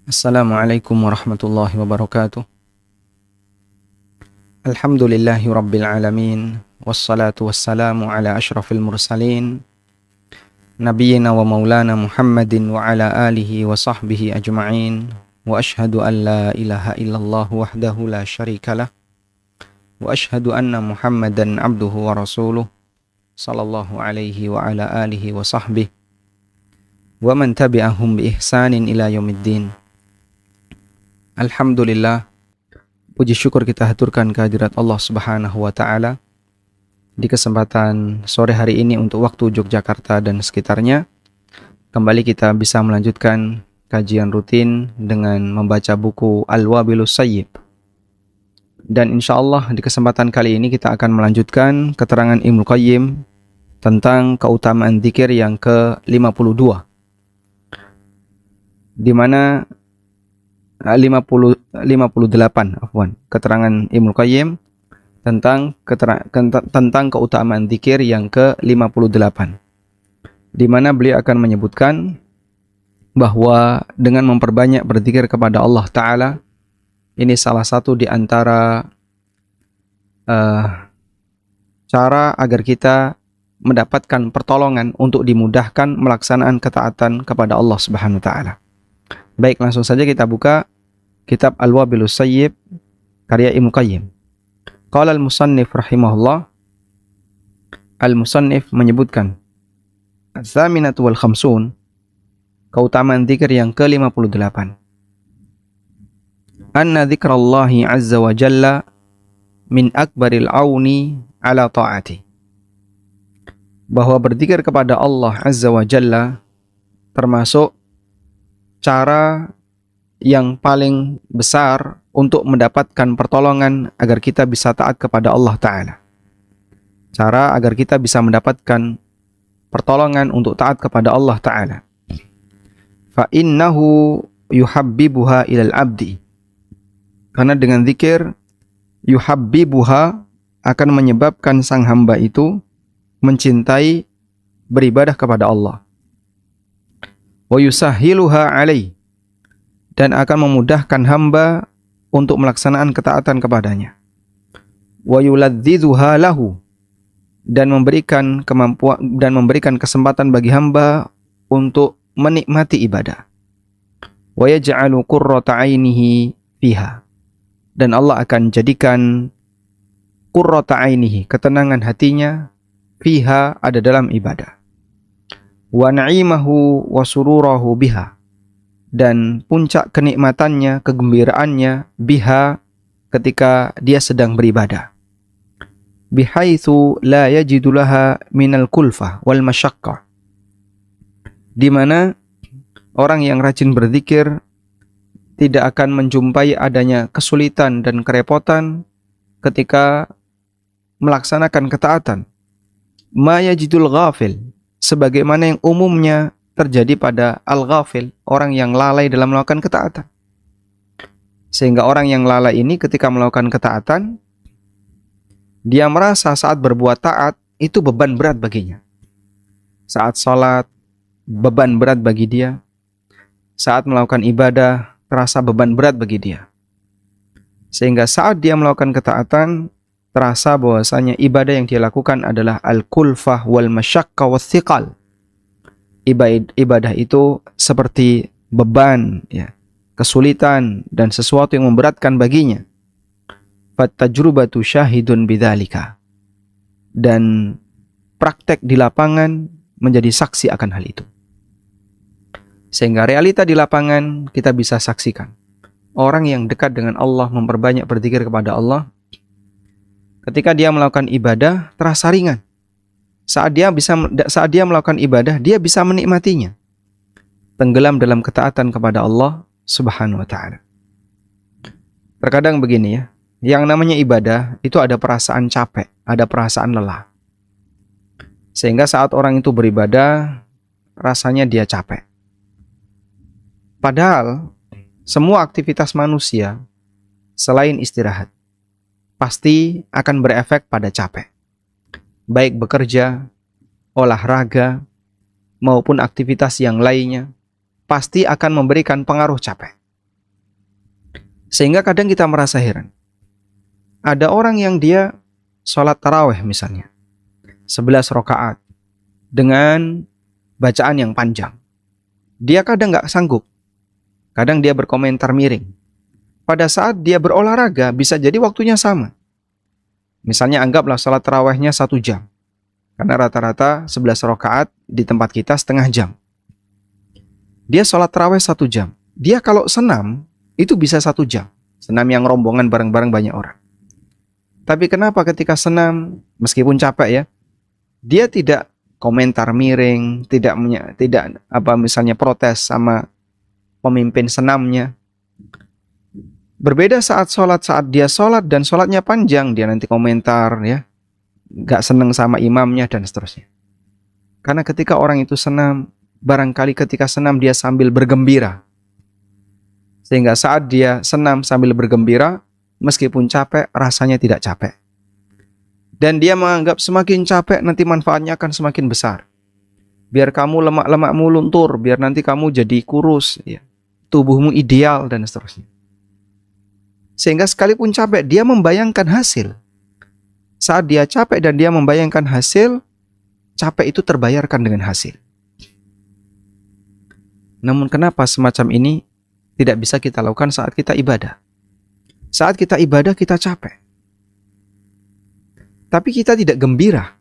Assalamualaikum warahmatullahi wabarakatuh. Alhamdulillahi rabbil alamin. Wassalatu wassalamu ala ashrafil mursalin. Nabiyyina wa maulana Muhammadin wa ala alihi wa sahbihi ajma'in. Wa ashhadu an la ilaha illallah wahdahu la syarikalah. Wa ashhadu anna Muhammadan abduhu wa rasuluh. Sallallahu alaihi wa ala alihi wa sahbihi. Wa man tabi'ahum bi ihsanin ila yaumiddin. Alhamdulillah, puji syukur kita haturkan kehadirat Allah Subhanahu wa taala di kesempatan sore hari ini untuk waktu Yogyakarta dan sekitarnya. Kembali kita bisa melanjutkan kajian rutin dengan membaca buku Al-Wabilus Sayyib. Dan insyaallah di kesempatan kali ini kita akan melanjutkan keterangan Ibnu Qayyim tentang keutamaan zikir yang ke-52. Di mana 58 keterangan Ibnu Qayyim tentang keutamaan zikir yang ke-58, di mana beliau akan menyebutkan bahwa dengan memperbanyak berzikir kepada Allah Ta'ala, ini salah satu di antara cara agar kita mendapatkan pertolongan untuk dimudahkan melaksanaan ketaatan kepada Allah Subhanahu wa Ta'ala. Baik, langsung saja kita buka kitab Al-Wabilus Sayyib karya Ibnu Qayyim. Qala al-musannif rahimahullah. Al-musannif menyebutkan Az-zaminatu wal khamsun, keutamaan zikir yang ke-58. Anna dzikrallahi azza wa jalla min akbaril auni ala ta'ati. Bahwa berzikir kepada Allah azza wa jalla termasuk cara yang paling besar untuk mendapatkan pertolongan agar kita bisa taat kepada Allah Ta'ala. Cara agar kita bisa mendapatkan pertolongan untuk taat kepada Allah Ta'ala. Fa'innahu yuhabbibuha ilal abdi. Karena dengan zikir, yuhabbibuha akan menyebabkan sang hamba itu mencintai beribadah kepada Allah. Wa yusahhiluha alaih, dan akan memudahkan hamba untuk melaksanakan ketaatan kepadanya. Wa yuladzidzuha lahu, dan memberikan kemampuan dan memberikan kesempatan bagi hamba untuk menikmati ibadah. Wa yaj'alu qurrata 'ainihi fiha, dan Allah akan jadikan qurrata 'ainihi, ketenangan hatinya, fiha, ada dalam ibadah. Wa na'imahu wa sururahu biha, dan puncak kenikmatannya, kegembiraannya, biha, ketika dia sedang beribadah. Bihaitsu la yajidu laha minal kulfah wal masyaqqah, di mana orang yang rajin berzikir tidak akan menjumpai adanya kesulitan dan kerepotan ketika melaksanakan ketaatan. Ma yajidul ghafil, sebagaimana yang umumnya terjadi pada al-ghafil, orang yang lalai dalam melakukan ketaatan. Sehingga orang yang lalai ini ketika melakukan ketaatan, dia merasa saat berbuat taat itu beban berat baginya. Saat sholat, beban berat bagi dia. Saat melakukan ibadah, terasa beban berat bagi dia. Sehingga saat dia melakukan ketaatan, terasa bahwasanya ibadah yang dia lakukan adalah al-kulfah wal masyaqqa wal thiqal. Ibadah itu seperti beban, ya, kesulitan dan sesuatu yang memberatkan baginya. Fattajrubatu syahidun bidzalika, dan praktek di lapangan menjadi saksi akan hal itu. Sehingga realita di lapangan kita bisa saksikan. Orang yang dekat dengan Allah, memperbanyak berzikir kepada Allah, ketika dia melakukan ibadah terasa ringan. Saat dia melakukan ibadah, dia bisa menikmatinya. Tenggelam dalam ketaatan kepada Allah Subhanahu wa Ta'ala. Terkadang begini, ya, yang namanya ibadah itu ada perasaan capek, ada perasaan lelah. Sehingga saat orang itu beribadah, rasanya dia capek. Padahal semua aktivitas manusia selain istirahat pasti akan berefek pada capek. Baik bekerja, olahraga, maupun aktivitas yang lainnya, pasti akan memberikan pengaruh capek. Sehingga kadang kita merasa heran. Ada orang yang dia sholat tarawih misalnya, 11 rakaat dengan bacaan yang panjang. Dia kadang nggak sanggup. Kadang dia berkomentar miring. Pada saat dia berolahraga, bisa jadi waktunya sama. Misalnya anggaplah sholat tarawihnya 1 jam. Karena rata-rata 11 rakaat di tempat kita setengah jam. Dia sholat tarawih 1 jam. Dia kalau senam, itu bisa 1 jam. Senam yang rombongan bareng-bareng banyak orang. Tapi kenapa ketika senam, meskipun capek ya, dia tidak komentar miring, tidak misalnya protes sama pemimpin senamnya. Berbeda saat dia sholat dan sholatnya panjang, dia nanti komentar ya, gak seneng sama imamnya dan seterusnya. Karena ketika orang itu senam, barangkali ketika senam dia sambil bergembira. Sehingga saat dia senam sambil bergembira, meskipun capek, rasanya tidak capek. Dan dia menganggap semakin capek nanti manfaatnya akan semakin besar. Biar kamu lemak-lemakmu luntur, biar nanti kamu jadi kurus, ya. Tubuhmu ideal dan seterusnya. Sehingga sekalipun capek, dia membayangkan hasil. Saat dia capek dan dia membayangkan hasil, capek itu terbayarkan dengan hasil. Namun kenapa semacam ini tidak bisa kita lakukan saat kita ibadah? Saat kita ibadah kita capek. Tapi kita tidak gembira.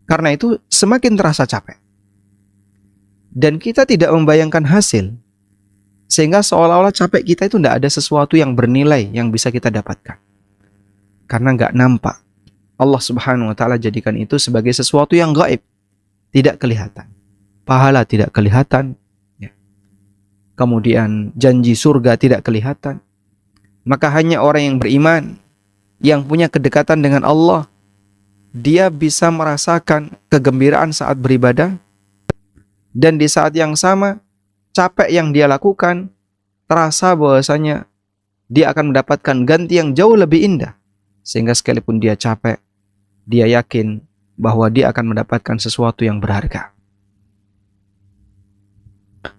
Karena itu semakin terasa capek. Dan kita tidak membayangkan hasil. Sehingga seolah-olah capek kita itu tidak ada sesuatu yang bernilai yang bisa kita dapatkan. Karena nggak nampak. Allah Subhanahu wa Ta'ala jadikan itu sebagai sesuatu yang gaib. Tidak kelihatan. Pahala tidak kelihatan. Ya. Kemudian janji surga tidak kelihatan. Maka hanya orang yang beriman, yang punya kedekatan dengan Allah, dia bisa merasakan kegembiraan saat beribadah. Dan di saat yang sama, capek yang dia lakukan, terasa bahwasanya dia akan mendapatkan ganti yang jauh lebih indah. Sehingga sekalipun dia capek, dia yakin bahwa dia akan mendapatkan sesuatu yang berharga.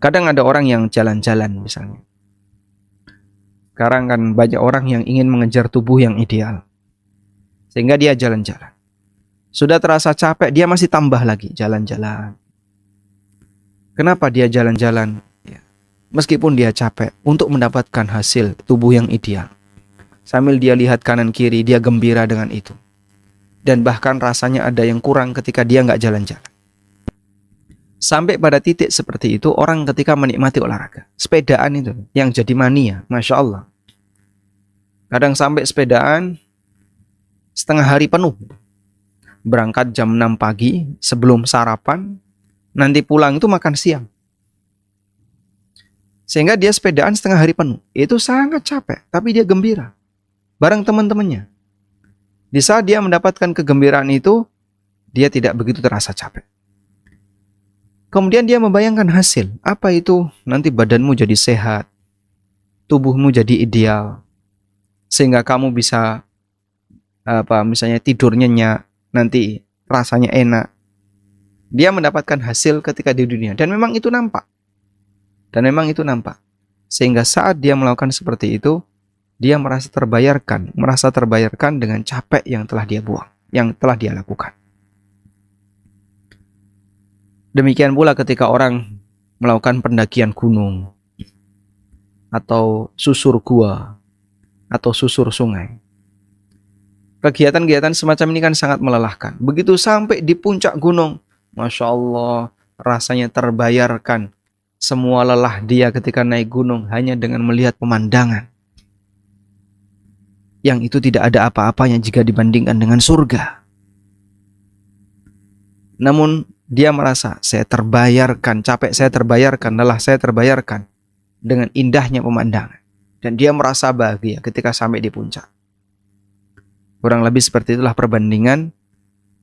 Kadang ada orang yang jalan-jalan misalnya. Sekarang kan banyak orang yang ingin mengejar tubuh yang ideal. Sehingga dia jalan-jalan. Sudah terasa capek, dia masih tambah lagi jalan-jalan. Kenapa dia jalan-jalan? Ya. Meskipun dia capek, untuk mendapatkan hasil tubuh yang ideal. Sambil dia lihat kanan kiri, dia gembira dengan itu. Dan bahkan rasanya ada yang kurang ketika dia nggak jalan-jalan. Sampai pada titik seperti itu, orang ketika menikmati olahraga. Sepedaan itu yang jadi mania, Masya Allah. Kadang sampai sepedaan setengah hari penuh. Berangkat jam 6 pagi sebelum sarapan, nanti pulang itu makan siang. Sehingga dia sepedaan setengah hari penuh. Itu sangat capek, tapi dia gembira. Bareng teman-temannya. Di saat dia mendapatkan kegembiraan itu, dia tidak begitu terasa capek. Kemudian dia membayangkan hasil. Apa itu? Nanti badanmu jadi sehat. Tubuhmu jadi ideal. Sehingga kamu bisa misalnya tidur nyenyak. Nanti rasanya enak. Dia mendapatkan hasil ketika di dunia. Dan memang itu nampak. Sehingga saat dia melakukan seperti itu, dia merasa terbayarkan dengan capek yang telah dia buang. Yang telah dia lakukan. Demikian pula ketika orang melakukan pendakian gunung atau susur gua atau susur sungai. Kegiatan-kegiatan semacam ini kan sangat melelahkan. Begitu sampai di puncak gunung, Masya Allah, rasanya terbayarkan semua lelah dia ketika naik gunung hanya dengan melihat pemandangan. Yang itu tidak ada apa-apanya jika dibandingkan dengan surga. Namun dia merasa capek saya terbayarkan, lelah saya terbayarkan dengan indahnya pemandangan. Dan dia merasa bahagia ketika sampai di puncak. Kurang lebih seperti itulah perbandingan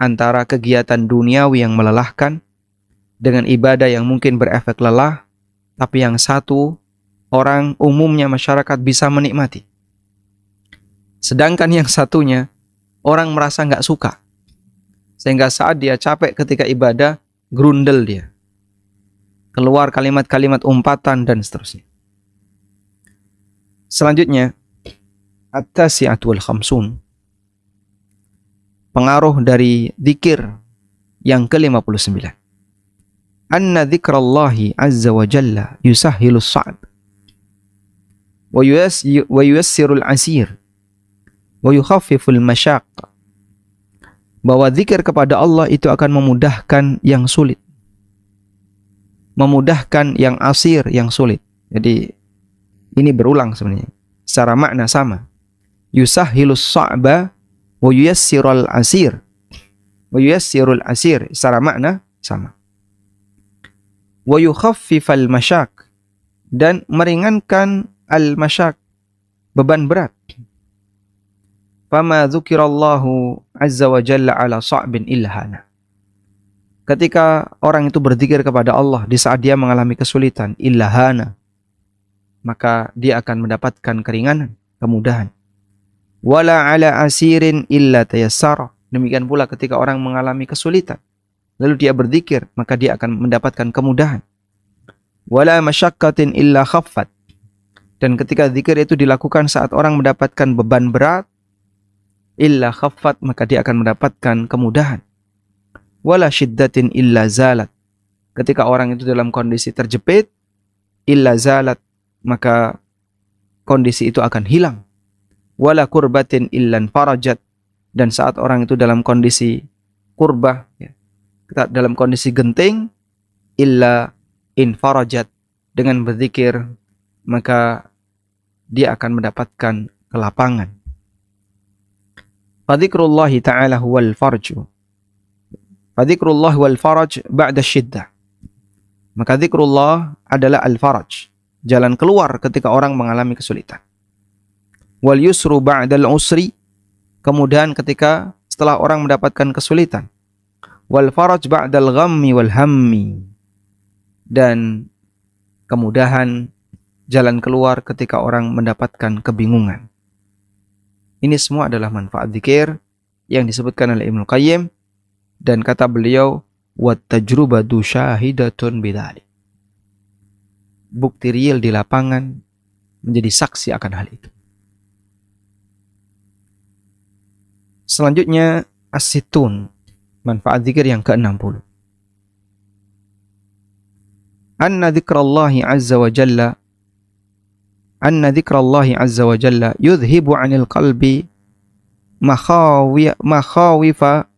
antara kegiatan duniawi yang melelahkan dengan ibadah yang mungkin berefek lelah, tapi yang satu orang umumnya masyarakat bisa menikmati. Sedangkan yang satunya orang merasa nggak suka. Sehingga saat dia capek ketika ibadah, grundel dia. Keluar kalimat-kalimat umpatan dan seterusnya. Selanjutnya, at-tasi'atu wal khamsun. Pengaruh dari dzikir yang ke-59. Anna dzikrallahi azza wa jalla yusahhilus sa'b wa yuyassirul asir wa yukhaffiful masyaq. Bahwa zikir kepada Allah itu akan memudahkan yang sulit, memudahkan yang asir, yang sulit. Jadi ini berulang sebenarnya, secara makna sama. Yusahhilus sa'ba wa yuyassirul asir, wa yuyassirul asir, secara makna sama. Wa yukhaffifal masyaq, dan meringankan al-masyaq, beban berat. Fama dzukirallahu azza wa jalla ala sa'bin illahana. Ketika orang itu berzikir kepada Allah di saat dia mengalami kesulitan, illahana, maka dia akan mendapatkan keringanan, kemudahan. Wala ala asirin illa tayassara. Demikian pula ketika orang mengalami kesulitan, lalu dia berzikir, maka dia akan mendapatkan kemudahan. Wala masyaqqatin illa khaffat. Dan ketika zikir itu dilakukan saat orang mendapatkan beban berat, illa khaffat, maka dia akan mendapatkan kemudahan. Wala syiddatin illa zalat. Ketika orang itu dalam kondisi terjepit, illa zalat, maka kondisi itu akan hilang. Wala kurbatin illa farajat. Dan saat orang itu dalam kondisi kurbah, dalam kondisi genting, illa infarajat, dengan berzikir maka dia akan mendapatkan kelapangan. Fadzikrullahi ta'ala huwal farju. Fadzikrullahi wal faraj ba'da syiddah. Maka zikrullah adalah al-faraj, jalan keluar ketika orang mengalami kesulitan. Wal yusru ba'dal usri, kemudahan ketika setelah orang mendapatkan kesulitan. Wal faraj ba'dal ghammi wal hammi, dan kemudahan, jalan keluar ketika orang mendapatkan kebingungan. Ini semua adalah manfaat zikir yang disebutkan oleh Ibnu Qayyim, dan kata beliau, wat tajrubatu syahidatun bidzalik. Bukti real di lapangan menjadi saksi akan hal itu. Selanjutnya as-sittun, manfaat zikir yang ke-60. Anna dzikrallahi azza wa jalla yudhibu 'anil qalbi makhawifa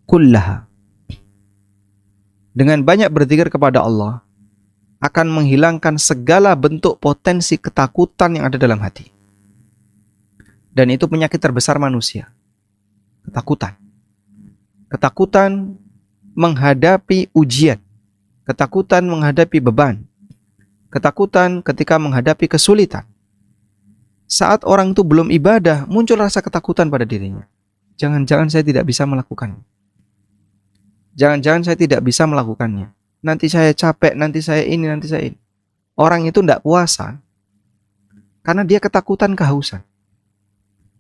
kullaha. Dengan banyak berzikir kepada Allah akan menghilangkan segala bentuk potensi ketakutan yang ada dalam hati. Dan itu penyakit terbesar manusia. Ketakutan. Ketakutan menghadapi ujian. Ketakutan menghadapi beban. Ketakutan ketika menghadapi kesulitan. Saat orang itu belum ibadah, muncul rasa ketakutan pada dirinya. Jangan-jangan saya tidak bisa melakukannya. Jangan-jangan saya tidak bisa melakukannya. Nanti saya capek, nanti saya ini, nanti saya ini. Orang itu tidak puasa karena dia ketakutan kehausan.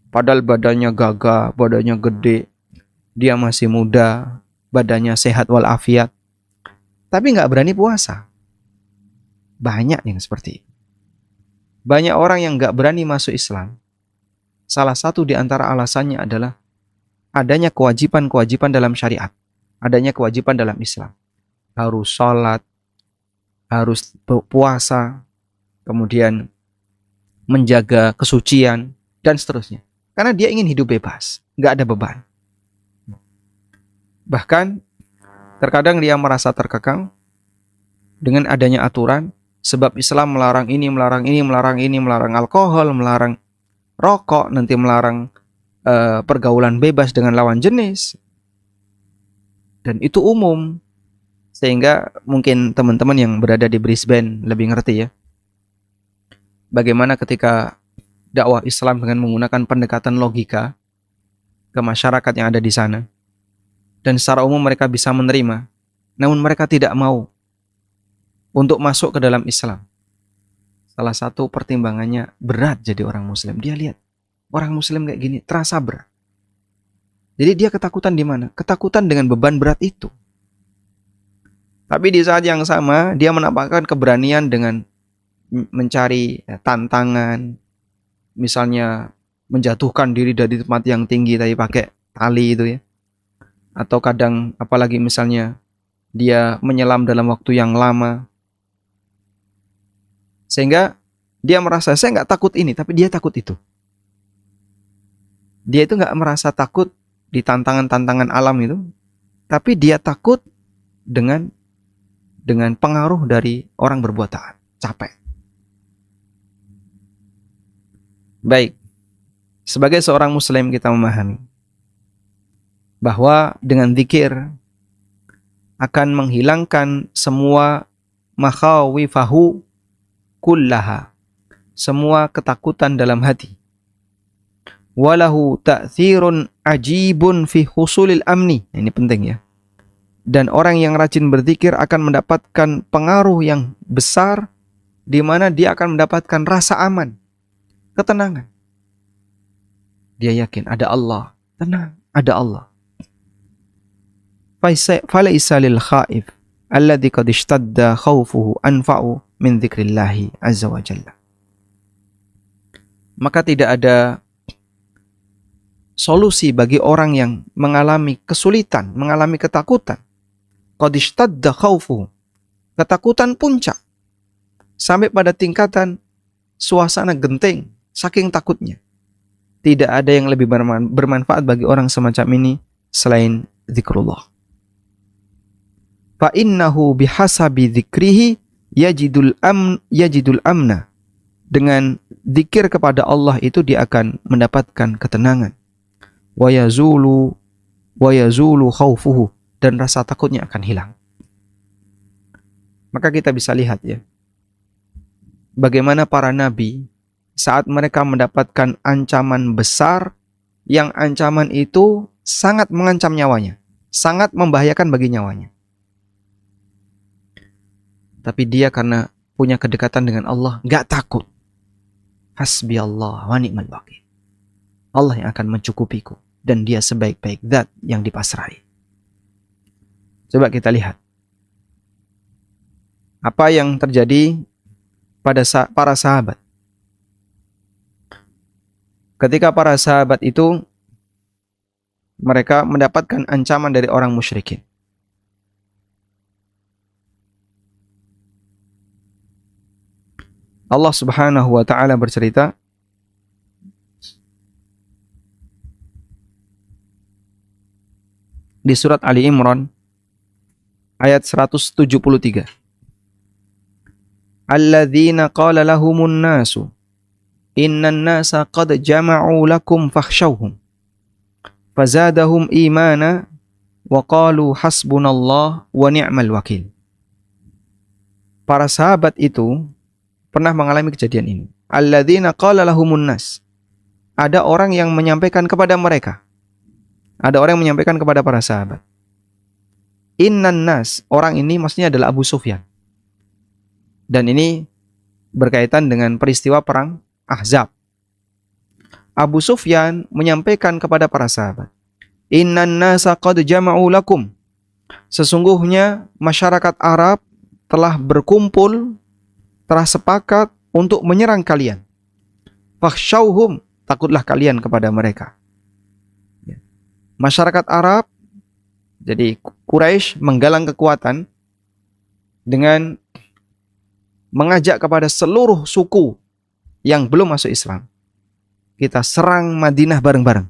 Padahal badannya gagah, badannya gede, dia masih muda, badannya sehat walafiat, tapi nggak berani puasa. Banyak yang seperti itu. Banyak orang yang nggak berani masuk Islam. Salah satu di antara alasannya adalah adanya kewajiban-kewajiban dalam syariat. Adanya kewajiban dalam Islam. Harus sholat, harus puasa, kemudian menjaga kesucian, dan seterusnya. Karena dia ingin hidup bebas, nggak ada beban. Bahkan, terkadang dia merasa terkekang dengan adanya aturan, sebab Islam melarang ini, melarang ini, melarang ini, melarang alkohol, melarang rokok, nanti melarang pergaulan bebas dengan lawan jenis. Dan itu umum. Sehingga mungkin teman-teman yang berada di Brisbane lebih ngerti ya. Bagaimana ketika dakwah Islam dengan menggunakan pendekatan logika ke masyarakat yang ada di sana. Dan secara umum mereka bisa menerima. Namun mereka tidak mau untuk masuk ke dalam Islam. Salah satu pertimbangannya berat jadi orang Muslim. Dia lihat orang Muslim kayak gini terasa berat. Jadi dia ketakutan di mana? Ketakutan dengan beban berat itu. Tapi di saat yang sama dia menampakkan keberanian dengan mencari tantangan, misalnya menjatuhkan diri dari tempat yang tinggi tapi pakai tali itu ya. Atau kadang apalagi misalnya dia menyelam dalam waktu yang lama. Sehingga dia merasa, saya nggak takut ini, tapi dia takut itu. Dia itu nggak merasa takut di tantangan-tantangan alam itu, tapi dia takut dengan pengaruh dari orang berbuat taat. Capek. Baik, sebagai seorang muslim kita memahami bahwa dengan zikir akan menghilangkan semua makhawifahu kullaha, semua ketakutan dalam hati. Walahu ta'thirun ajibun fi husulil amni. Ini penting ya. Dan orang yang rajin berzikir akan mendapatkan pengaruh yang besar di mana dia akan mendapatkan rasa aman, ketenangan. Dia yakin ada Allah, tenang, ada Allah. Falaisa lil khaif alladhi qad ishtadda khawfuhu anfa'u min dzikrillahi azza wa jalla. Maka tidak ada solusi bagi orang yang mengalami kesulitan, mengalami ketakutan. Qad ishtadda khawfuhu, ketakutan puncak sampai pada tingkatan suasana genting saking takutnya. Tidak ada yang lebih bermanfaat bagi orang semacam ini selain zikrullah. Fa innahu bihasabi dzikrihi yajidul amna. Dengan zikir kepada Allah itu dia akan mendapatkan ketenangan. Wa yazulu khaufuhu, dan rasa takutnya akan hilang. Maka kita bisa lihat ya, bagaimana para nabi saat mereka mendapatkan ancaman besar, yang ancaman itu sangat mengancam nyawanya, sangat membahayakan bagi nyawanya. Tapi dia karena punya kedekatan dengan Allah, gak takut. Hasbi Allah wa ni'mal wakil. Allah yang akan mencukupiku, dan dia sebaik-baik zat yang dipasrahi. Coba kita lihat apa yang terjadi pada para sahabat. Ketika para sahabat itu mereka mendapatkan ancaman dari orang musyrikin. Allah Subhanahu wa taala bercerita di surat Ali Imran ayat 173. Alladzina qala lahumun nasu innan nasa qad jama'u lakum fakhshawhum fazadahum imana wa qalu hasbunallah wa ni'mal wakil. Para sahabat itu pernah mengalami kejadian ini. Alladzina qala lahumun nas. Ada orang yang menyampaikan kepada mereka. Ada orang yang menyampaikan kepada para sahabat. Innan nas. Orang ini maksudnya adalah Abu Sufyan. Dan ini berkaitan dengan peristiwa perang Ahzab. Abu Sufyan menyampaikan kepada para sahabat. Innan nasa qad jama'u lakum. Sesungguhnya masyarakat Arab telah berkumpul, telah sepakat untuk menyerang kalian. Fakhshawhum, takutlah kalian kepada mereka. Masyarakat Arab, jadi Quraisy menggalang kekuatan dengan mengajak kepada seluruh suku yang belum masuk Islam. Kita serang Madinah bareng-bareng.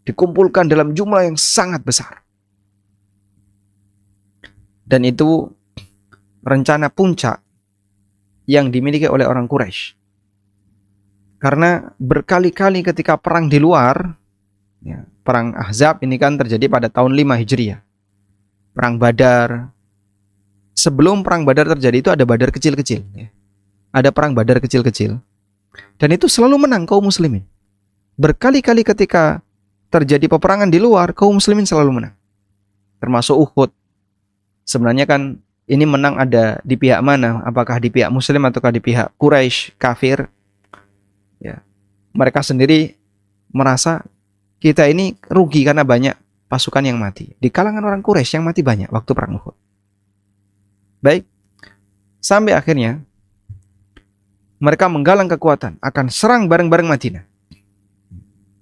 Dikumpulkan dalam jumlah yang sangat besar. Dan itu rencana puncak yang dimiliki oleh orang Quraisy. Karena berkali-kali ketika perang di luar, ya, perang Ahzab ini kan terjadi pada tahun 5 Hijriah. Perang Badar. Sebelum perang Badar terjadi itu ada Badar kecil-kecil. Ya. Ada perang Badar kecil-kecil. Dan itu selalu menang kaum muslimin. Berkali-kali ketika terjadi peperangan di luar, kaum muslimin selalu menang. Termasuk Uhud. Sebenarnya kan ini menang ada di pihak mana? Apakah di pihak Muslim ataukah di pihak Quraisy kafir? Ya, mereka sendiri merasa kita ini rugi karena banyak pasukan yang mati. Di kalangan orang Quraisy yang mati banyak waktu perang Uhud. Baik, sampai akhirnya mereka menggalang kekuatan, akan serang bareng-bareng Madinah.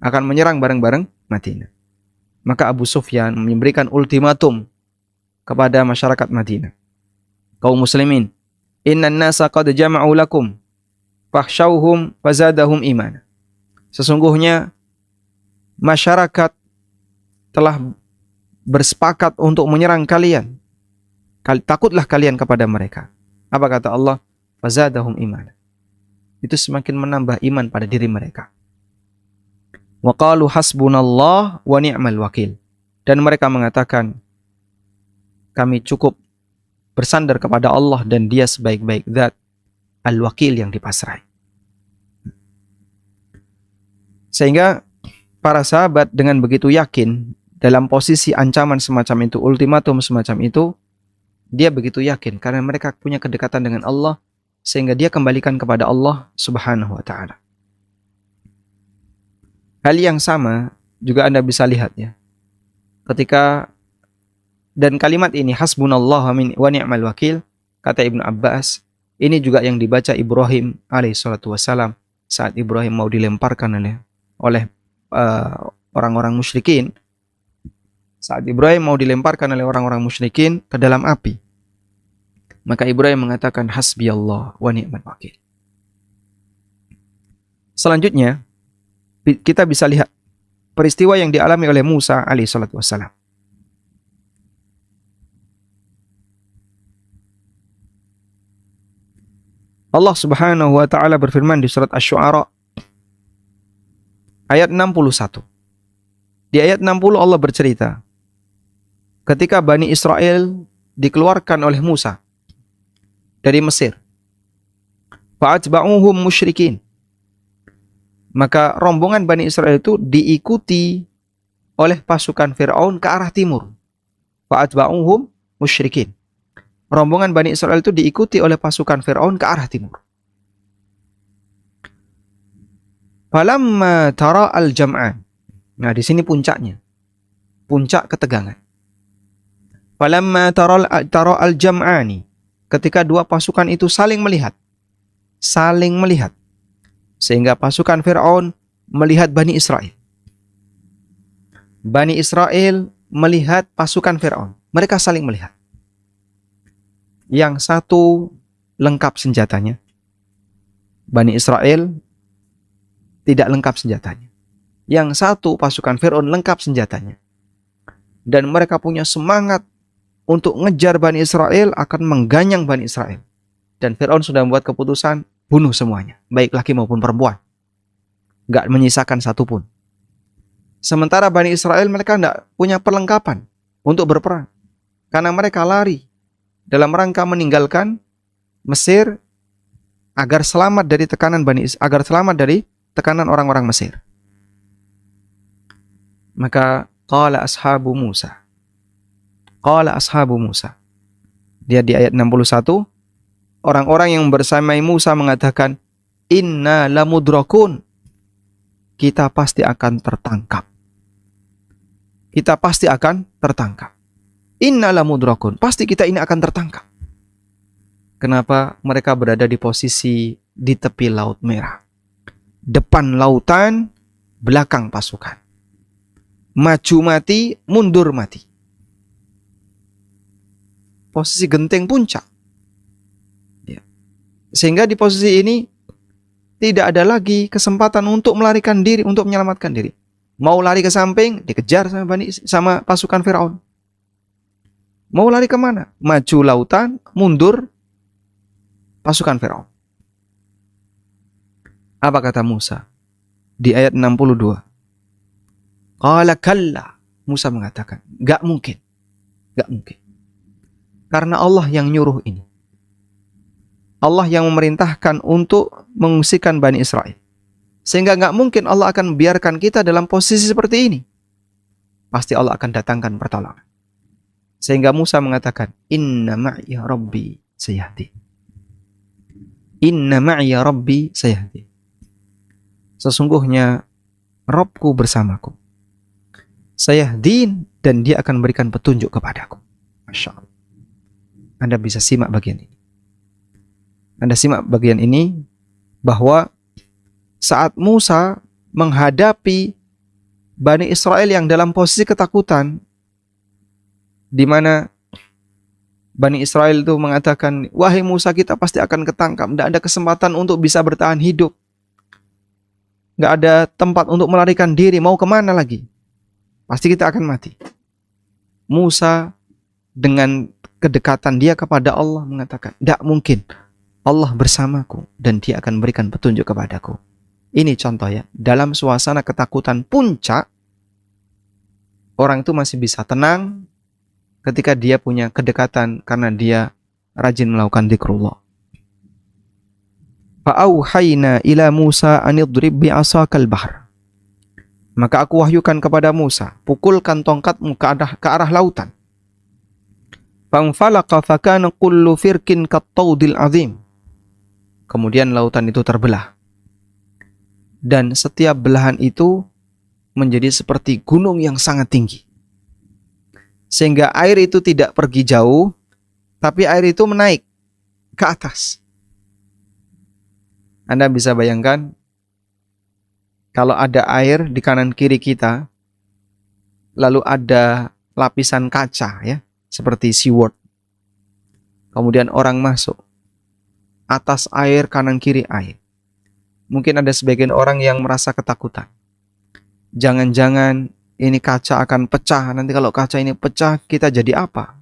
Akan menyerang bareng-bareng Madinah. Maka Abu Sufyan memberikan ultimatum kepada masyarakat Madinah. Kaum muslimin, innan nasa qad jama'u lakum fakhshawhum fazadahum iman. Sesungguhnya masyarakat telah bersepakat untuk menyerang kalian. Takutlah kalian kepada mereka. Apa kata Allah? Fazadahum iman. Itu semakin menambah iman pada diri mereka. Wa qalu hasbunallah wa ni'mal wakil. Dan mereka mengatakan, kami cukup bersandar kepada Allah dan Dia sebaik-baik zat, al-wakil yang dipasrai. Sehingga para sahabat dengan begitu yakin dalam posisi ancaman semacam itu, ultimatum semacam itu, dia begitu yakin karena mereka punya kedekatan dengan Allah sehingga dia kembalikan kepada Allah Subhanahu wa taala. Hal yang sama juga Anda bisa lihat ya. Ketika dan kalimat ini hasbunallah wa ni'mal wakil, kata Ibnu Abbas, ini juga yang dibaca Ibrahim alaihi salatu wasalam saat Ibrahim mau dilemparkan oleh orang-orang musyrikin. Saat Ibrahim mau dilemparkan oleh orang-orang musyrikin ke dalam api, maka Ibrahim mengatakan hasbiyallah wa ni'mal wakil. Selanjutnya kita bisa lihat peristiwa yang dialami oleh Musa alaihi salatu wassalam. Allah Subhanahu wa taala berfirman di surat Asy-Syu'ara ayat 61. Di ayat 60 Allah bercerita ketika Bani Israel dikeluarkan oleh Musa dari Mesir. Fa'atba'uhum musyrikin. Maka rombongan Bani Israel itu diikuti oleh pasukan Fir'aun ke arah timur. Fa'atba'uhum musyrikin. Rombongan Bani Israel itu diikuti oleh pasukan Fir'aun ke arah timur. Falamma tara al-jam'an. Nah, di sini puncaknya. Puncak ketegangan. Falamma tara al-jam'ani. Ketika dua pasukan itu saling melihat. Saling melihat. Sehingga pasukan Fir'aun melihat Bani Israel. Bani Israel melihat pasukan Fir'aun. Mereka saling melihat. Yang satu lengkap senjatanya. Bani Israel tidak lengkap senjatanya. Yang satu pasukan Fir'aun lengkap senjatanya. Dan mereka punya semangat untuk ngejar Bani Israel, akan mengganyang Bani Israel. Dan Fir'aun sudah membuat keputusan bunuh semuanya, baik laki maupun perempuan. Gak menyisakan satupun. Sementara Bani Israel mereka tidak punya perlengkapan untuk berperang. Karena mereka lari dalam rangka meninggalkan Mesir agar selamat dari tekanan orang-orang Mesir. Maka qala ashabu Musa. Dia di ayat 61, orang-orang yang bersamai Musa mengatakan, inna lamudrakun. Kita pasti akan tertangkap. Inna lamudrakun. Pasti kita ini akan tertangkap. Kenapa? Mereka berada di posisi di tepi Laut Merah. Depan lautan, belakang pasukan. Maju mati, mundur mati. Posisi genting puncak. Ya. Sehingga di posisi ini tidak ada lagi kesempatan untuk melarikan diri, untuk menyelamatkan diri. Mau lari ke samping, dikejar sama pasukan Firaun. Mau lari kemana? Maju lautan, mundur pasukan Firaun. Apa kata Musa? Di ayat 62. Qala kalla. Musa mengatakan, gak mungkin. Karena Allah yang nyuruh ini. Allah yang memerintahkan untuk mengungsikan Bani Israel. Sehingga gak mungkin Allah akan membiarkan kita dalam posisi seperti ini. Pasti Allah akan datangkan pertolongan. Sehingga Musa mengatakan, inna ma'iya rabbi sayahdi. Sesungguhnya Rabbku bersamaku. Sayahdin, dan dia akan memberikan petunjuk kepadaku. Masya Allah. Anda bisa simak bagian ini. bahwa saat Musa menghadapi Bani Israel yang dalam posisi ketakutan, di mana Bani Israel itu mengatakan, wahai Musa, kita pasti akan ketangkap, tidak ada kesempatan untuk bisa bertahan hidup, nggak ada tempat untuk melarikan diri, mau kemana lagi? Pasti kita akan mati. Musa dengan kedekatan dia kepada Allah mengatakan, tidak mungkin, Allah bersamaku dan dia akan berikan petunjuk kepadaku. Ini contoh ya, dalam suasana ketakutan puncak, orang itu masih bisa tenang ketika dia punya kedekatan karena dia rajin melakukan zikrullah. Fa'auhayna ila Musa an idrib bi'asakal bahr. Maka aku wahyukan kepada Musa, pukulkan tongkatmu ke arah lautan. Fanfalaqa fakana kullu firkin kattaudil azim. Kemudian lautan itu terbelah. Dan setiap belahan itu menjadi seperti gunung yang sangat tinggi. Sehingga air itu tidak pergi jauh, tapi air itu menaik ke atas. Anda bisa bayangkan, kalau ada air di kanan kiri kita, lalu ada lapisan kaca ya, seperti seaward. Kemudian orang masuk, atas air, kanan kiri air. Mungkin ada sebagian orang yang merasa ketakutan. Jangan-jangan ini kaca akan pecah. Nanti kalau kaca ini pecah, kita jadi apa?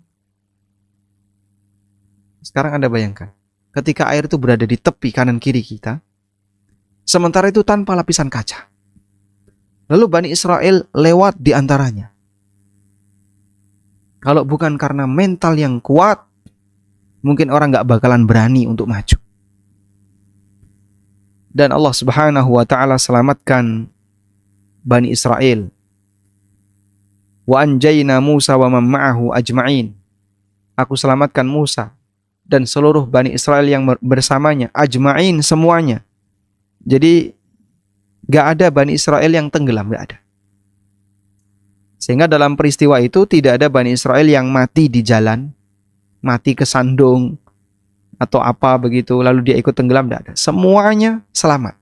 Sekarang Anda bayangkan, ketika air itu berada di tepi kanan kiri kita, sementara itu tanpa lapisan kaca. Lalu Bani Israel lewat di antaranya. Kalau bukan karena mental yang kuat, mungkin orang gak bakalan berani untuk maju. Dan Allah Subhanahu wa ta'ala selamatkan Bani Israel. Wa anjayna Musa wa man ma'ahu ajma'in. Aku selamatkan Musa dan seluruh Bani Israel yang bersamanya, ajma'in semuanya. Jadi gak ada Bani Israel yang tenggelam, gak ada. Sehingga dalam peristiwa itu tidak ada Bani Israel yang mati di jalan, mati kesandung atau apa begitu, lalu dia ikut tenggelam, gak ada. Semuanya selamat.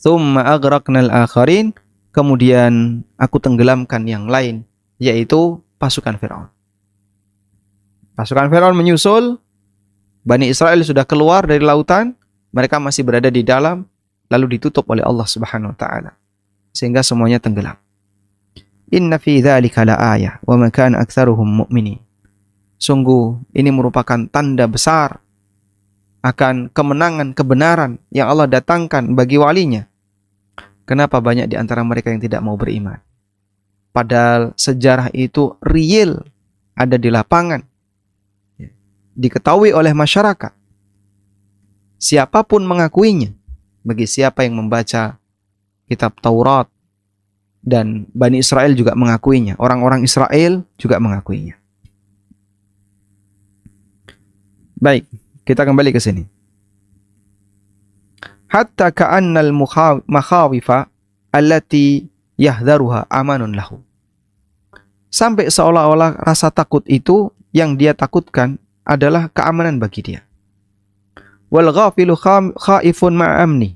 Tsumma aghraqnal akharin. Kemudian aku tenggelamkan yang lain, yaitu pasukan Firaun. Pasukan Firaun menyusul, Bani Israel sudah keluar dari lautan, mereka masih berada di dalam, lalu ditutup oleh Allah Subhanahu wa taala sehingga semuanya tenggelam. Inna fi dzalika laayah wa ma kana aktsaruhum mu'minin. Sungguh ini merupakan tanda besar akan kemenangan kebenaran yang Allah datangkan bagi walinya. Kenapa banyak di antara mereka yang tidak mau beriman? Padahal sejarah itu real, ada di lapangan, diketahui oleh masyarakat. Siapapun mengakuinya, bagi siapa yang membaca kitab Taurat, dan Bani Israel juga mengakuinya, orang-orang Israel juga mengakuinya. Baik, kita kembali ke sini. Hatta ka'annal makhawifa allati yahdharuha amanun lahu. Sampai seolah-olah rasa takut itu yang dia takutkan adalah keamanan bagi dia. Wal ghafilu khaifun ma'amni.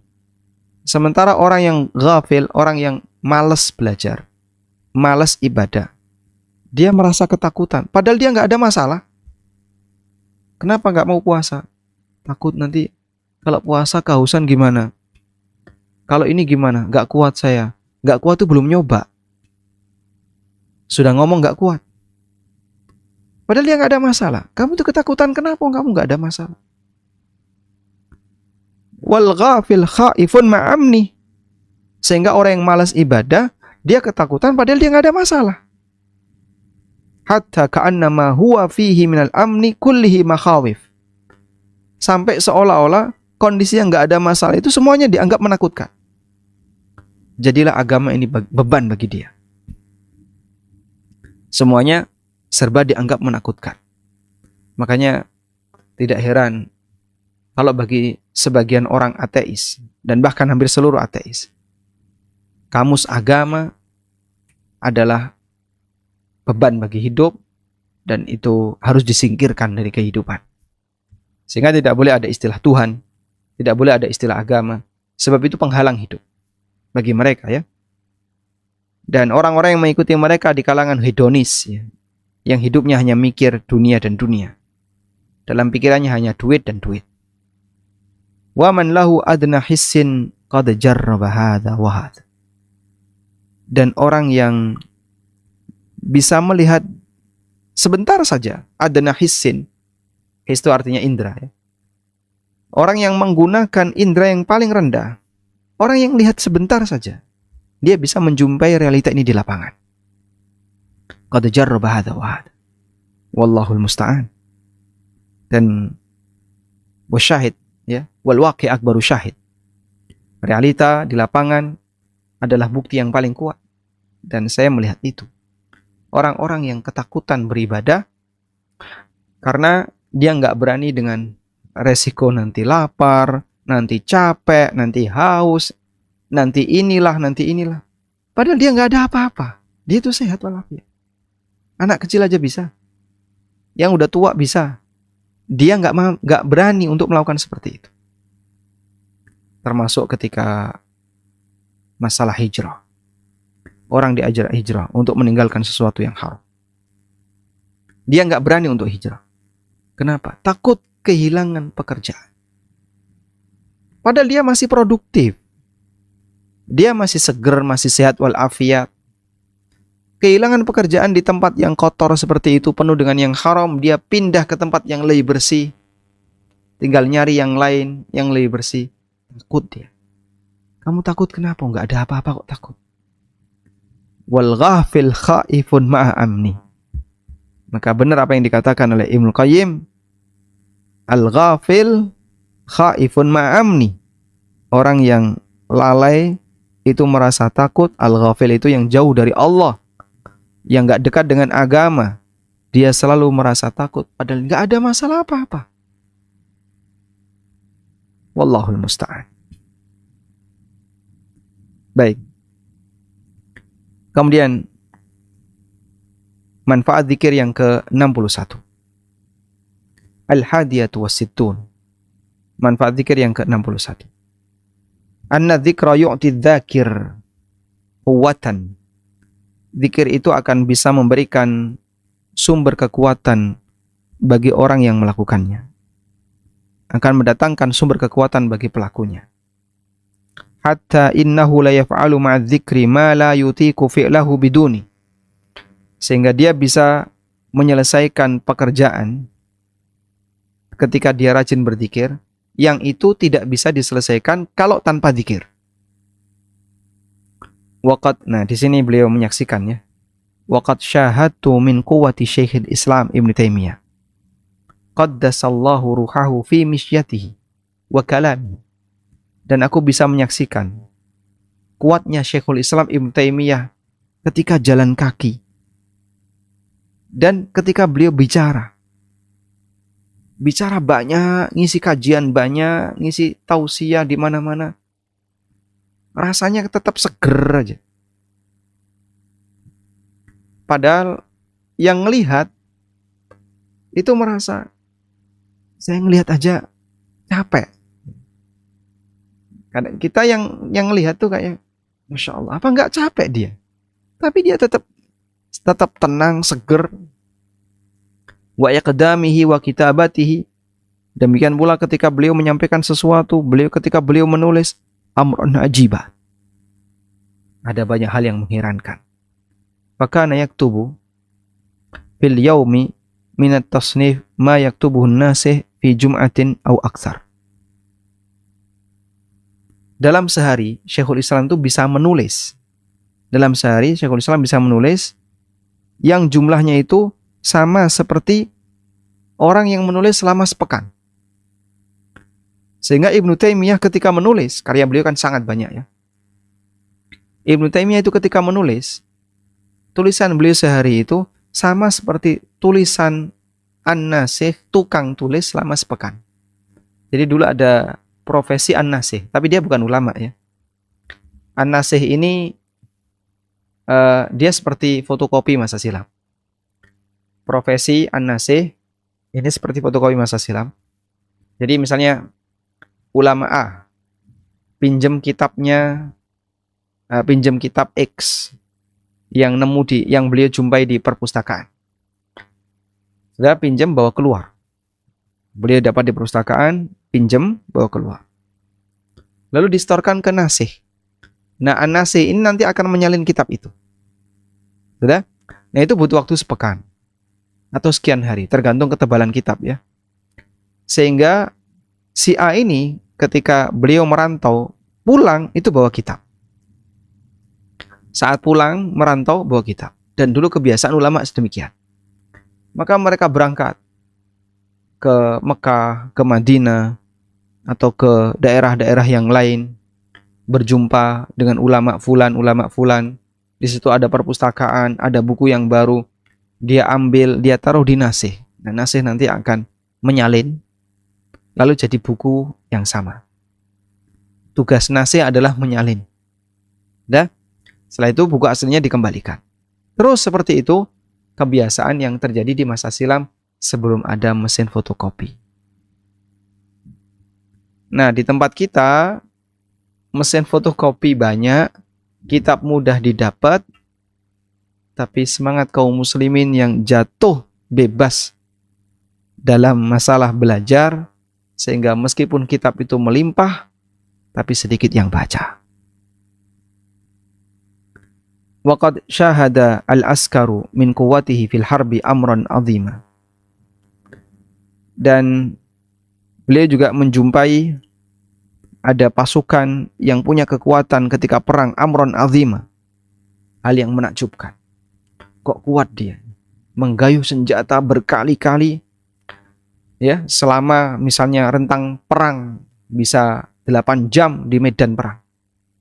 Sementara orang yang ghafil, orang yang malas belajar, malas ibadah, dia merasa ketakutan. Padahal dia nggak ada masalah. Kenapa nggak mau puasa? Takut nanti kalau puasa kehausan gimana? Kalau ini gimana? Nggak kuat saya. Nggak kuat itu belum nyoba. Sudah ngomong nggak kuat. Padahal dia nggak ada masalah. Kamu tuh ketakutan kenapa? Kamu nggak ada masalah. Wal ghafil khaifun ma'amni. Sehingga orang yang malas ibadah, dia ketakutan padahal dia nggak ada masalah. Hatta ka'annama huwa fihi minal amni kullihi makhawif. Sampai seolah-olah kondisi yang nggak ada masalah itu semuanya dianggap menakutkan. Jadilah agama ini beban bagi dia. Semuanya serba dianggap menakutkan. Makanya tidak heran kalau bagi sebagian orang ateis, dan bahkan hampir seluruh ateis, kamus agama adalah beban bagi hidup dan itu harus disingkirkan dari kehidupan. Sehingga tidak boleh ada istilah Tuhan, Tidak boleh ada istilah agama. Sebab itu penghalang hidup bagi mereka ya. Dan orang-orang yang mengikuti mereka di kalangan hedonis ya, yang hidupnya hanya mikir dunia dan dunia. Dalam pikirannya hanya duit dan duit. Wa man lahu adna hissin qad jarraba hadza wa hadza. Dan orang yang bisa melihat sebentar saja, adna hissin. His itu artinya indra ya. Orang yang menggunakan indra yang paling rendah, orang yang lihat sebentar saja, dia bisa menjumpai realita ini di lapangan. Qad jarraba hadza wa hadza. Wallahul musta'an. Dan wasyahid ya, wal waqi' akbaru syahid. Realita di lapangan adalah bukti yang paling kuat. Dan saya melihat itu. Orang-orang yang ketakutan beribadah karena dia nggak berani dengan resiko nanti lapar, nanti capek, nanti haus, nanti inilah. Padahal dia nggak ada apa-apa. Dia itu sehat walafiat. Anak kecil aja bisa. Yang udah tua bisa. Dia nggak berani untuk melakukan seperti itu. Termasuk ketika masalah hijrah. Orang diajar hijrah untuk meninggalkan sesuatu yang haram. Dia nggak berani untuk hijrah. Kenapa? Takut kehilangan pekerjaan. Padahal dia masih produktif. Dia masih seger, masih sehat walafiat. Kehilangan pekerjaan di tempat yang kotor seperti itu, penuh dengan yang haram, dia pindah ke tempat yang lebih bersih. Tinggal nyari yang lain, yang lebih bersih. Takut dia. Kamu takut kenapa? Enggak ada apa-apa kok takut. Wal ghafil khaifun ma'a amni. Maka benar apa yang dikatakan oleh Ibnu Qayyim. Al-ghafil khaifun ma'a amni. Orang yang lalai itu merasa takut. Al-ghafil itu yang jauh dari Allah, yang gak dekat dengan agama, dia selalu merasa takut padahal gak ada masalah apa-apa. Wallahul musta'an. Baik. Kemudian manfaat zikir yang ke-61. Al-hadiyatu wassittun. Manfaat zikir yang ke-61. Anna dzikra yu'ti dzakir quwwatan. Zikir itu akan bisa memberikan sumber kekuatan bagi orang yang melakukannya. Akan mendatangkan sumber kekuatan bagi pelakunya. Hatta innahu la yaf'alu ma'adzikri ma la yutiku fi'lahu biduni. Sehingga dia bisa menyelesaikan pekerjaan ketika dia rajin berzikir yang itu tidak bisa diselesaikan kalau tanpa zikir. Waqad, nah di sini beliau menyaksikannya. Waqad syahadtu min quwwati Syekhul Islam Ibnu Taimiyah. Qaddasallahu ruhahu fi misyatihi wa kalamihi. Dan aku bisa menyaksikan kuatnya Syekhul Islam Ibnu Taimiyah ketika jalan kaki dan ketika beliau bicara. Bicara banyak, ngisi kajian banyak, ngisi tausiah di mana-mana. Rasanya tetap seger aja. Padahal yang ngelihat itu merasa, saya ngelihat aja capek. Kadang kita yang ngelihat tuh kayak, Masya Allah, apa nggak capek dia? Tapi dia tetap tenang, seger. Wa yaqdamihi wa kitabatihi. Demikian pula ketika beliau menyampaikan sesuatu, ketika beliau menulis, amrun ajiba. Ada banyak hal yang mengherankan. Fakana yaktubu fil yaumi minat tasnif ma yaktubuhun nasih fi jum'atin au aktsar. Dalam sehari Syekhul Islam itu bisa menulis. Dalam sehari Syekhul Islam bisa menulis yang jumlahnya itu sama seperti orang yang menulis selama sepekan. Sehingga Ibnu Taimiyah ketika menulis, karya beliau kan sangat banyak ya. Ibnu Taimiyah itu ketika menulis, tulisan beliau sehari itu sama seperti tulisan An-Nasih, tukang tulis selama sepekan. Jadi dulu ada profesi An-Nasih, tapi dia bukan ulama ya. An-Nasih ini dia seperti fotokopi masa silam. Profesi An-Nasih ini seperti fotokopi masa silam. Jadi misalnya ulama A pinjam kitabnya, pinjam kitab X yang beliau jumpai di perpustakaan. Sudah pinjam, bawa keluar. Beliau dapat di perpustakaan, pinjam, bawa keluar. Lalu distorkan ke nasih. Nah, an-nasih ini nanti akan menyalin kitab itu. Sudah? Nah, itu butuh waktu sepekan atau sekian hari, tergantung ketebalan kitab ya. Sehingga si A ini ketika beliau merantau, pulang itu bawa kitab. Saat pulang merantau bawa kitab. Dan dulu kebiasaan ulama sedemikian. Maka mereka berangkat ke Mekah, ke Madinah, atau ke daerah-daerah yang lain, berjumpa dengan ulama fulan. Di situ ada perpustakaan, ada buku yang baru, dia ambil, dia taruh di nasih. Nah, nasih nanti akan menyalin, lalu jadi buku yang sama. Tugas nasih adalah menyalin. Dah, setelah itu buku aslinya dikembalikan. Terus seperti itu kebiasaan yang terjadi di masa silam sebelum ada mesin fotokopi. Nah, di tempat kita mesin fotokopi banyak, kitab mudah didapat, tapi semangat kaum muslimin yang jatuh bebas dalam masalah belajar, sehingga meskipun kitab itu melimpah, tapi sedikit yang baca. Waqad syahada al-askaru min quwwatihi fil harbi amran azima. Dan beliau juga menjumpai ada pasukan yang punya kekuatan ketika perang amron azima. Hal yang menakjubkan. Kok kuat dia? Menggayuh senjata berkali-kali. Ya, selama misalnya rentang perang bisa 8 jam di medan perang.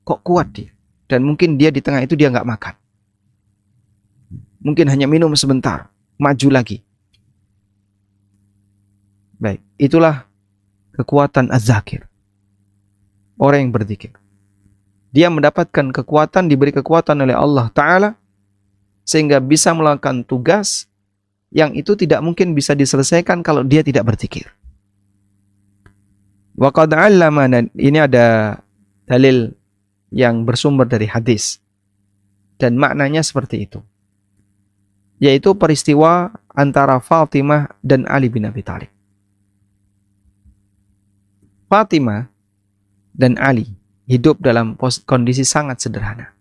Kok kuat dia? Dan mungkin dia di tengah itu dia nggak makan. Mungkin hanya minum sebentar, maju lagi. Baik, itulah kekuatan az-zakir. Orang yang berzikir. Dia mendapatkan kekuatan, diberi kekuatan oleh Allah Ta'ala, sehingga bisa melakukan tugas yang itu tidak mungkin bisa diselesaikan kalau dia tidak berzikir. Wa qad 'allamana, ini ada dalil yang bersumber dari hadis. Dan maknanya seperti itu. Yaitu peristiwa antara Fatimah dan Ali bin Abi Thalib. Fatimah dan Ali hidup dalam kondisi sangat sederhana.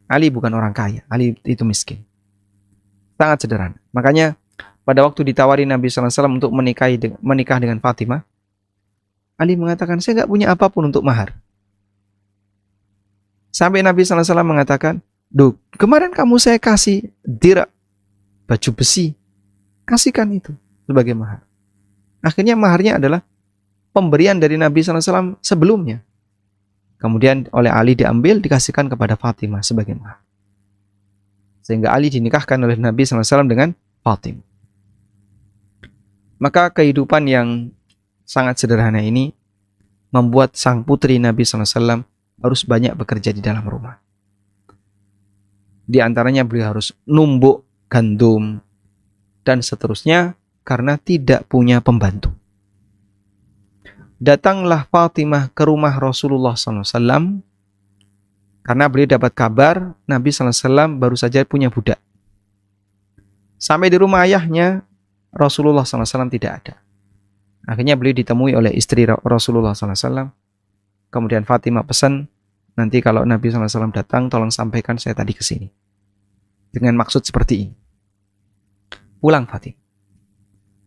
Ali bukan orang kaya, Ali itu miskin. Sangat sederhana. Makanya pada waktu ditawari Nabi SAW untuk menikah dengan Fatimah, Ali mengatakan, saya nggak punya apapun untuk mahar. Sampai Nabi SAW mengatakan, duh, kemarin kamu saya kasih dirak, baju besi, kasihkan itu sebagai mahar. Akhirnya maharnya adalah pemberian dari Nabi SAW sebelumnya. Kemudian oleh Ali diambil, dikasihkan kepada Fatimah sebagai mahar. Sehingga Ali dinikahkan oleh Nabi SAW dengan Fatimah. Maka kehidupan yang sangat sederhana ini membuat sang putri Nabi SAW harus banyak bekerja di dalam rumah. Di antaranya beliau harus numbuk gandum dan seterusnya karena tidak punya pembantu. Datanglah Fatimah ke rumah Rasulullah SAW karena beliau dapat kabar Nabi SAW baru saja punya budak. Sampai di rumah ayahnya, Rasulullah SAW tidak ada. Akhirnya beliau ditemui oleh istri Rasulullah SAW. Kemudian Fatimah pesan, nanti kalau Nabi SAW datang, tolong sampaikan saya tadi ke sini. Dengan maksud seperti ini. Pulang Fatimah.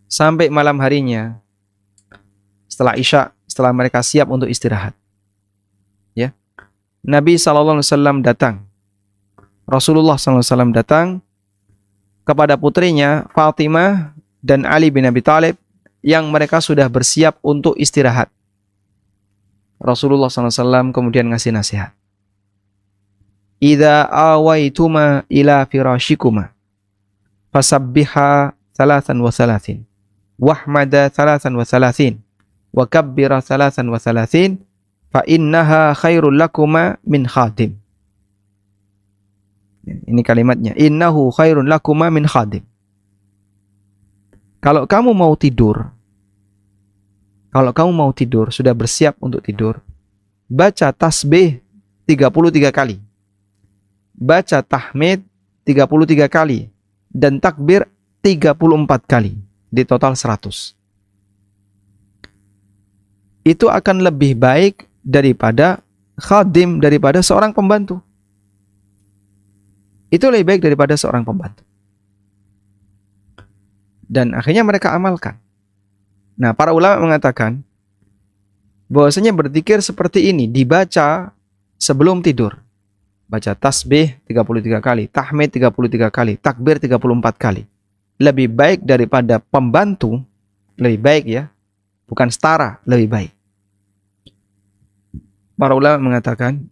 Sampai malam harinya, setelah Isya, setelah mereka siap untuk istirahat, ya, Nabi SAW datang. Rasulullah SAW datang kepada putrinya Fatimah dan Ali bin Abi Thalib yang mereka sudah bersiap untuk istirahat. Rasulullah SAW kemudian ngasih nasihat. Idza awaituma ila firashikuma fasabbiha 33 wahmada 33 wa kabbira 33 fa innaha khairul lakuma min khadim. Ini kalimatnya, innahu khairun lakuma min khadim. Kalau kamu mau tidur, Kalau kamu mau tidur, sudah bersiap untuk tidur, baca tasbih 33 kali. Baca tahmid 33 kali. Dan takbir 34 kali. Di total 100. Itu akan lebih baik daripada khadim, daripada seorang pembantu. Itu lebih baik daripada seorang pembantu. Dan akhirnya mereka amalkan. Nah, para ulama mengatakan bahwasanya berzikir seperti ini dibaca sebelum tidur. Baca tasbih 33 kali, tahmid 33 kali, takbir 34 kali. Lebih baik daripada pembantu, lebih baik ya. Bukan setara, lebih baik. Para ulama mengatakan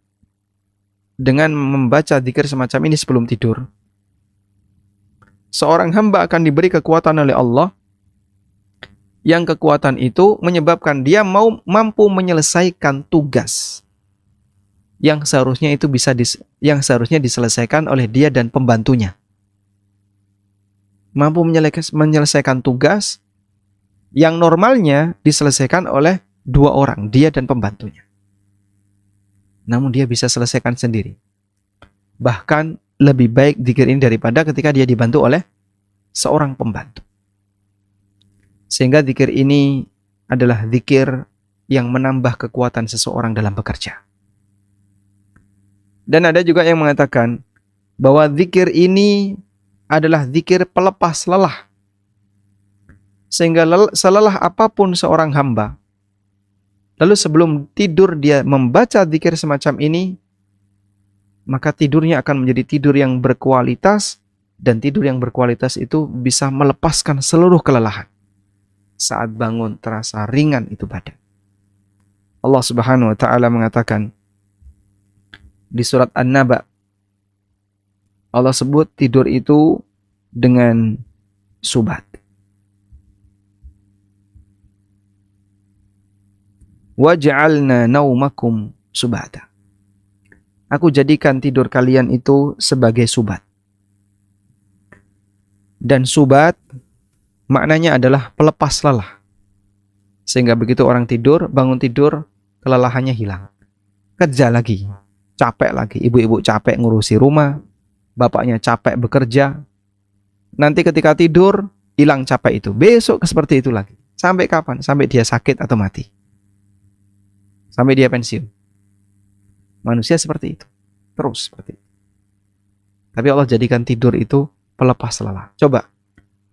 dengan membaca zikir semacam ini sebelum tidur, seorang hamba akan diberi kekuatan oleh Allah, yang kekuatan itu menyebabkan dia mampu menyelesaikan tugas yang seharusnya diselesaikan oleh dia dan pembantunya. Mampu menyelesaikan tugas yang normalnya diselesaikan oleh 2 orang, dia dan pembantunya. Namun dia bisa selesaikan sendiri. Bahkan lebih baik zikir ini daripada ketika dia dibantu oleh seorang pembantu. Sehingga zikir ini adalah zikir yang menambah kekuatan seseorang dalam bekerja. Dan ada juga yang mengatakan bahwa zikir ini adalah zikir pelepas lelah. Sehingga selelah apapun seorang hamba, lalu sebelum tidur dia membaca zikir semacam ini, maka tidurnya akan menjadi tidur yang berkualitas, dan tidur yang berkualitas itu bisa melepaskan seluruh kelelahan. Saat bangun terasa ringan itu badan. Allah Subhanahu wa taala mengatakan di surat An-Naba, Allah sebut tidur itu dengan subat. Waj'alna naumakum subata. Aku jadikan tidur kalian itu sebagai subat. Dan subat maknanya adalah pelepas lelah. Sehingga begitu orang tidur, bangun tidur, kelelahannya hilang. Kerja lagi, capek lagi. Ibu-ibu capek ngurusi rumah, bapaknya capek bekerja. Nanti ketika tidur, hilang capek itu. Besok seperti itu lagi. Sampai kapan? Sampai dia sakit atau mati. Sampai dia pensiun. Manusia seperti itu. Terus seperti itu. Tapi Allah jadikan tidur itu pelepas lelah. Coba,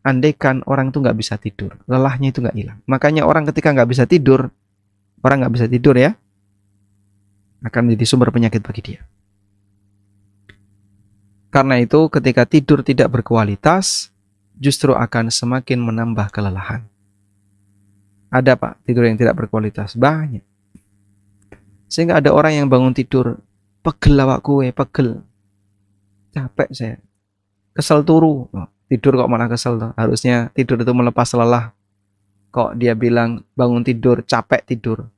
andaikan orang itu nggak bisa tidur, lelahnya itu nggak hilang. Makanya orang ketika nggak bisa tidur, orang nggak bisa tidur ya, akan menjadi sumber penyakit bagi dia. Karena itu ketika tidur tidak berkualitas, justru akan semakin menambah kelelahan. Ada Pak, tidur yang tidak berkualitas? Banyak. Sehingga ada orang yang bangun tidur, pegel awakku, pegel. Capek saya. Kesel turu. Tidur kok malah kesel tuh. Harusnya tidur itu melepas lelah. Kok dia bilang bangun tidur, capek tidur.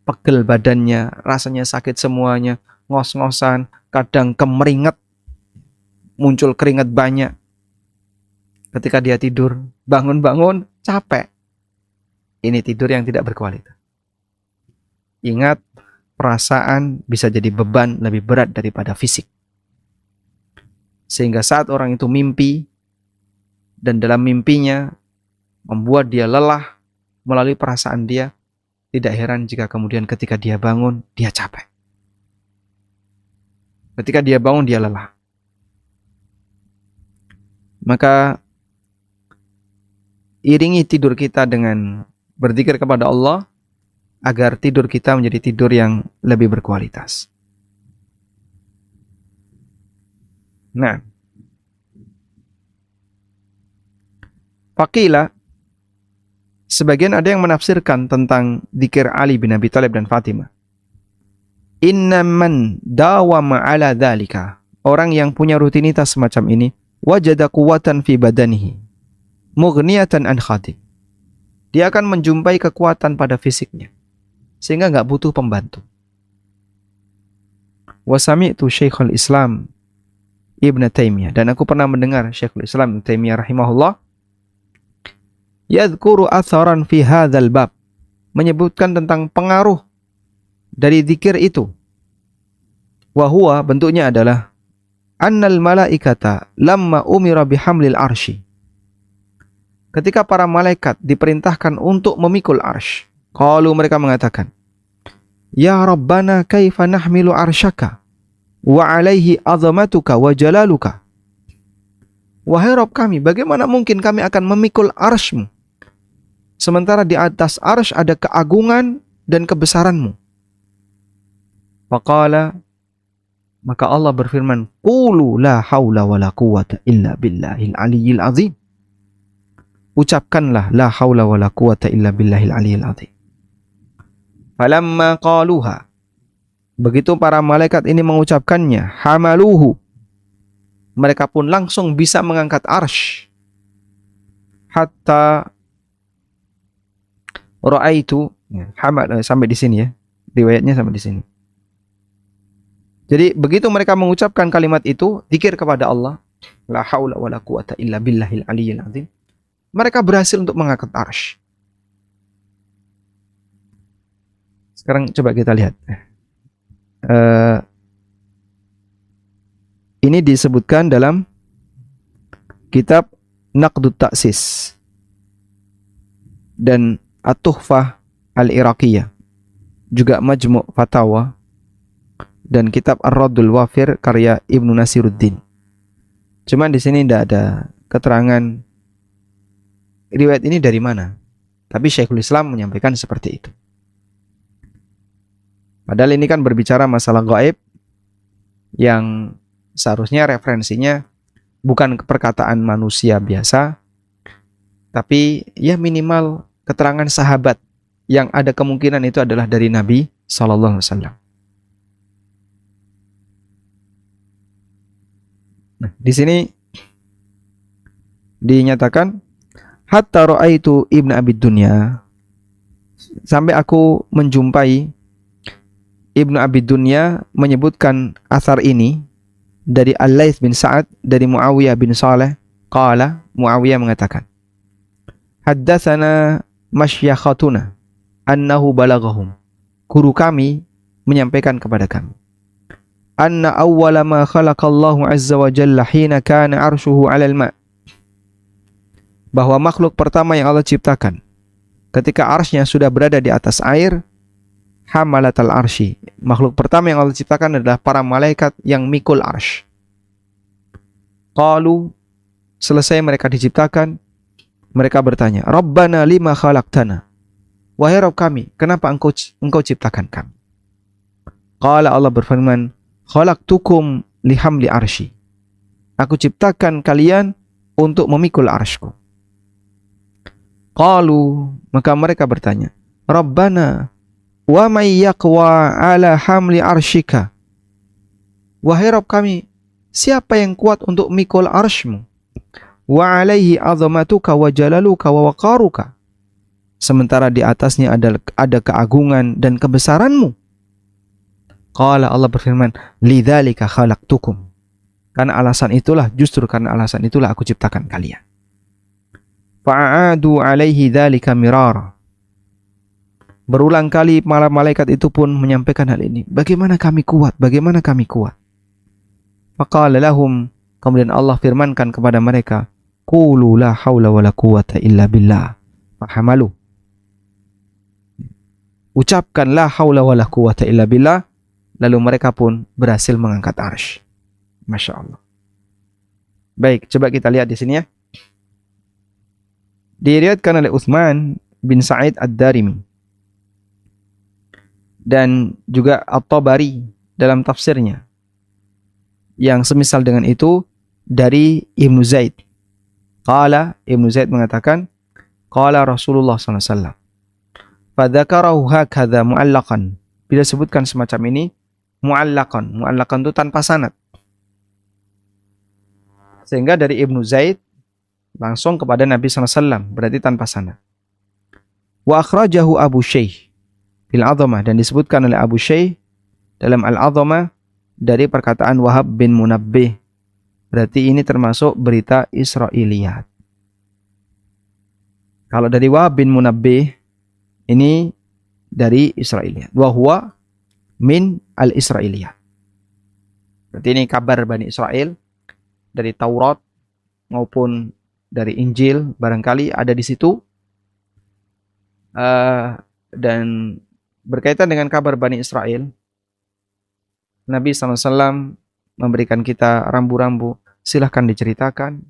Pegel badannya, rasanya sakit semuanya, ngos-ngosan, kadang kemeringat, muncul keringat banyak. Ketika dia tidur, bangun-bangun, capek. Ini tidur yang tidak berkualitas. Ingat, perasaan bisa jadi beban lebih berat daripada fisik. Sehingga saat orang itu mimpi, dan dalam mimpinya membuat dia lelah melalui perasaan dia, tidak heran jika kemudian ketika dia bangun, dia capek. Ketika dia bangun, dia lelah. Maka iringi tidur kita dengan berzikir kepada Allah, agar tidur kita menjadi tidur yang lebih berkualitas. Nah, Faqila, sebagian ada yang menafsirkan tentang zikir Ali bin Abi Thalib dan Fatimah. Inna man dawama ala dhalika, orang yang punya rutinitas semacam ini, wajada quwwatan fi badanihi, mughniyatan an khadim. Dia akan menjumpai kekuatan pada fisiknya, sehingga nggak butuh pembantu. Wa sami'tu Syekhul Islam Ibn Taimiyah, dan aku pernah mendengar Syekhul Islam Ibn Taimiyah rahimahullah yadhkuru atharan fi hadzal bab, menyebutkan tentang pengaruh dari zikir itu. Wa huwa, bentuknya adalah annal malaikata lamma umira bihamlil arsy. Ketika para malaikat diperintahkan untuk memikul arsy, qalu, mereka mengatakan, ya Rabbana kaifa nahmilu arsyaka wa alaihi azamatuka wa jalaluka. Wahai Rabb kami, bagaimana mungkin kami akan memikul arsy-Mu, sementara di atas arsy ada keagungan dan kebesaran-Mu. Faqala, maka Allah berfirman, qulu la haula wala quwata illa billahil aliyyil azim. Ucapkanlah la haula wala quwata illa billahil aliyyil azim. Falamma qaluha, begitu para malaikat ini mengucapkannya, hamaluhu, mereka pun langsung bisa mengangkat arsy. Hatta ra'aitu, sampai di sini ya, riwayatnya sampai di sini. Jadi begitu mereka mengucapkan kalimat itu, zikir kepada Allah, la haula wala quwata illa billahil aliyyil azim, mereka berhasil untuk mengangkat arsy. Sekarang coba kita lihat. Ini disebutkan dalam kitab Naqdut Ta'sis dan At-Tuhfah Al-Iraqiyah, juga Majmu' Fatawa dan kitab Ar-Raddul Wafir karya Ibnu Nasiruddin. Cuman di sini tidak ada keterangan riwayat ini dari mana, tapi Syekhul Islam menyampaikan seperti itu. Padahal ini kan berbicara masalah gaib yang seharusnya referensinya bukan perkataan manusia biasa, tapi ya minimal keterangan sahabat yang ada kemungkinan itu adalah dari Nabi Sallallahu Alaihi Wasallam. Nah, di sini dinyatakan hatta ra'aitu Ibnu Abi Dunya, sampai aku menjumpai Ibnu Abi Dunya menyebutkan asar ini dari Al-Laits bin Sa'ad dari Muawiyah bin Saleh. Qala, Muawiyah mengatakan, haddatsana masyaikhatuna annahu balaghahum, guru kami menyampaikan kepada kami, anna awwala ma khalaqallahu azza wa jalla hina kana arshuhu 'alal ma', bahwa makhluk pertama yang Allah ciptakan ketika arsy-Nya sudah berada di atas air, hamalatal arsy, makhluk pertama yang Allah ciptakan adalah para malaikat yang mikul arsy. Qalu, selesai mereka diciptakan, mereka bertanya, Rabbana lima khalaqtana, wahai Rabb kami, kenapa engkau ciptakan kami? Qala, Allah berfirman, khalaqtukum lihamli arsy, aku ciptakan kalian untuk memikul arsy-Ku. Qalu, maka mereka bertanya, Rabbana wa may yaqwa ala hamli arsyika, wahai Rabb kami, siapa yang kuat untuk mikul arsy-Mu? Wa alaihi azamatuka wa jalaluka wa waqaruka, sementara di atasnya ada keagungan dan kebesaran-Mu. Qala, Allah berfirman, lidzalika khalaqtukum, karena alasan itulah, justru karena alasan itulah aku ciptakan kalian. Fa'adu alaihi dzalika mirara, berulang kali para malaikat itu pun menyampaikan hal ini. Bagaimana kami kuat? Bagaimana kami kuat? Faqala lahum, kemudian Allah firmankan kepada mereka, qulu la haula wala quwata illa billah. Fahamalu, ucapkan la haula wala quwata illa billah, lalu mereka pun berhasil mengangkat arsy. Masya Allah. Baik, coba kita lihat di sini ya. Diriwayatkan oleh Utsman bin Sa'id Ad-Darimi dan juga At-Tabari dalam tafsirnya yang semisal dengan itu dari Ibnu Zaid. Qala, Ibnu Zaid mengatakan, qala Rasulullah sallallahu alaihi wasallam, fadzakarahu hakadha mu'allaqan, bila sebutkan semacam ini mu'allaqan, mu'allaqan itu tanpa sanad, sehingga dari Ibnu Zaid langsung kepada Nabi sallallahu alaihi wasallam, berarti tanpa sanad. Wa akhrajahu Abu Shaykh fil Azamah, dan disebutkan oleh Abu Shaykh dalam Al-Azamah dari perkataan Wahab bin Munabbih, berarti ini termasuk berita Israiliyat. Kalau dari Wahab bin Munabbih ini dari Israiliyat. Wa huwa min al-Israiliyat. Berarti ini kabar Bani Israel dari Taurat maupun dari Injil, barangkali ada di situ. Dan berkaitan dengan kabar Bani Israel, Nabi SAW memberikan kita rambu-rambu, silahkan diceritakan,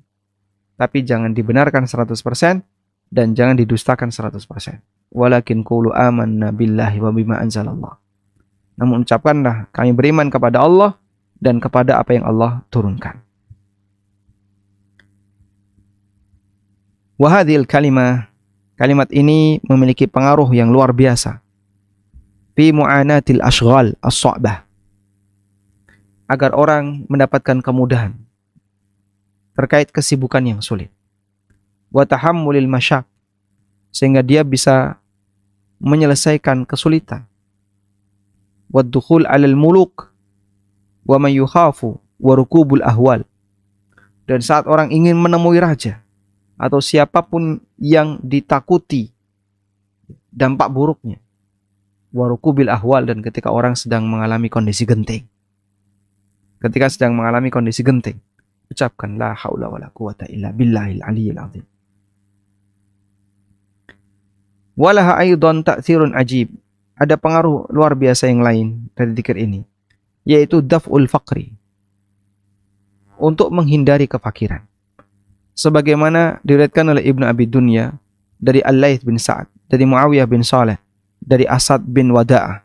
tapi jangan dibenarkan 100% dan jangan didustakan 100%. Walakin qulu amanna billahi wa bima anzalallah. Namun ucapkanlah kami beriman kepada Allah dan kepada apa yang Allah turunkan. Wa hadhil kalimah, kalimat ini memiliki pengaruh yang luar biasa fi mu'anatil ashghal as-sa'bah, agar orang mendapatkan kemudahan terkait kesibukan yang sulit. Wa tahammulil masyaq, sehingga dia bisa menyelesaikan kesulitan. Wa dukhul 'alal muluk wa man yukhafu wa rukubul ahwal, dan saat orang ingin menemui raja atau siapapun yang ditakuti dampak buruknya, wa rukubil ahwal, dan ketika orang sedang mengalami kondisi genting. Ketika sedang mengalami kondisi genting, ucapkan la haula wala quwata illa billahil aliyyil azim. Walaha aidan ta'thirun ajib, ada pengaruh luar biasa yang lain dari dzikir ini, yaitu daf'ul faqri, untuk menghindari kefakiran. Sebagaimana diriwayatkan oleh Ibnu Abi Dunya dari Al-Laits bin Sa'ad, dari Muawiyah bin Saleh, dari Asad bin Wada'ah.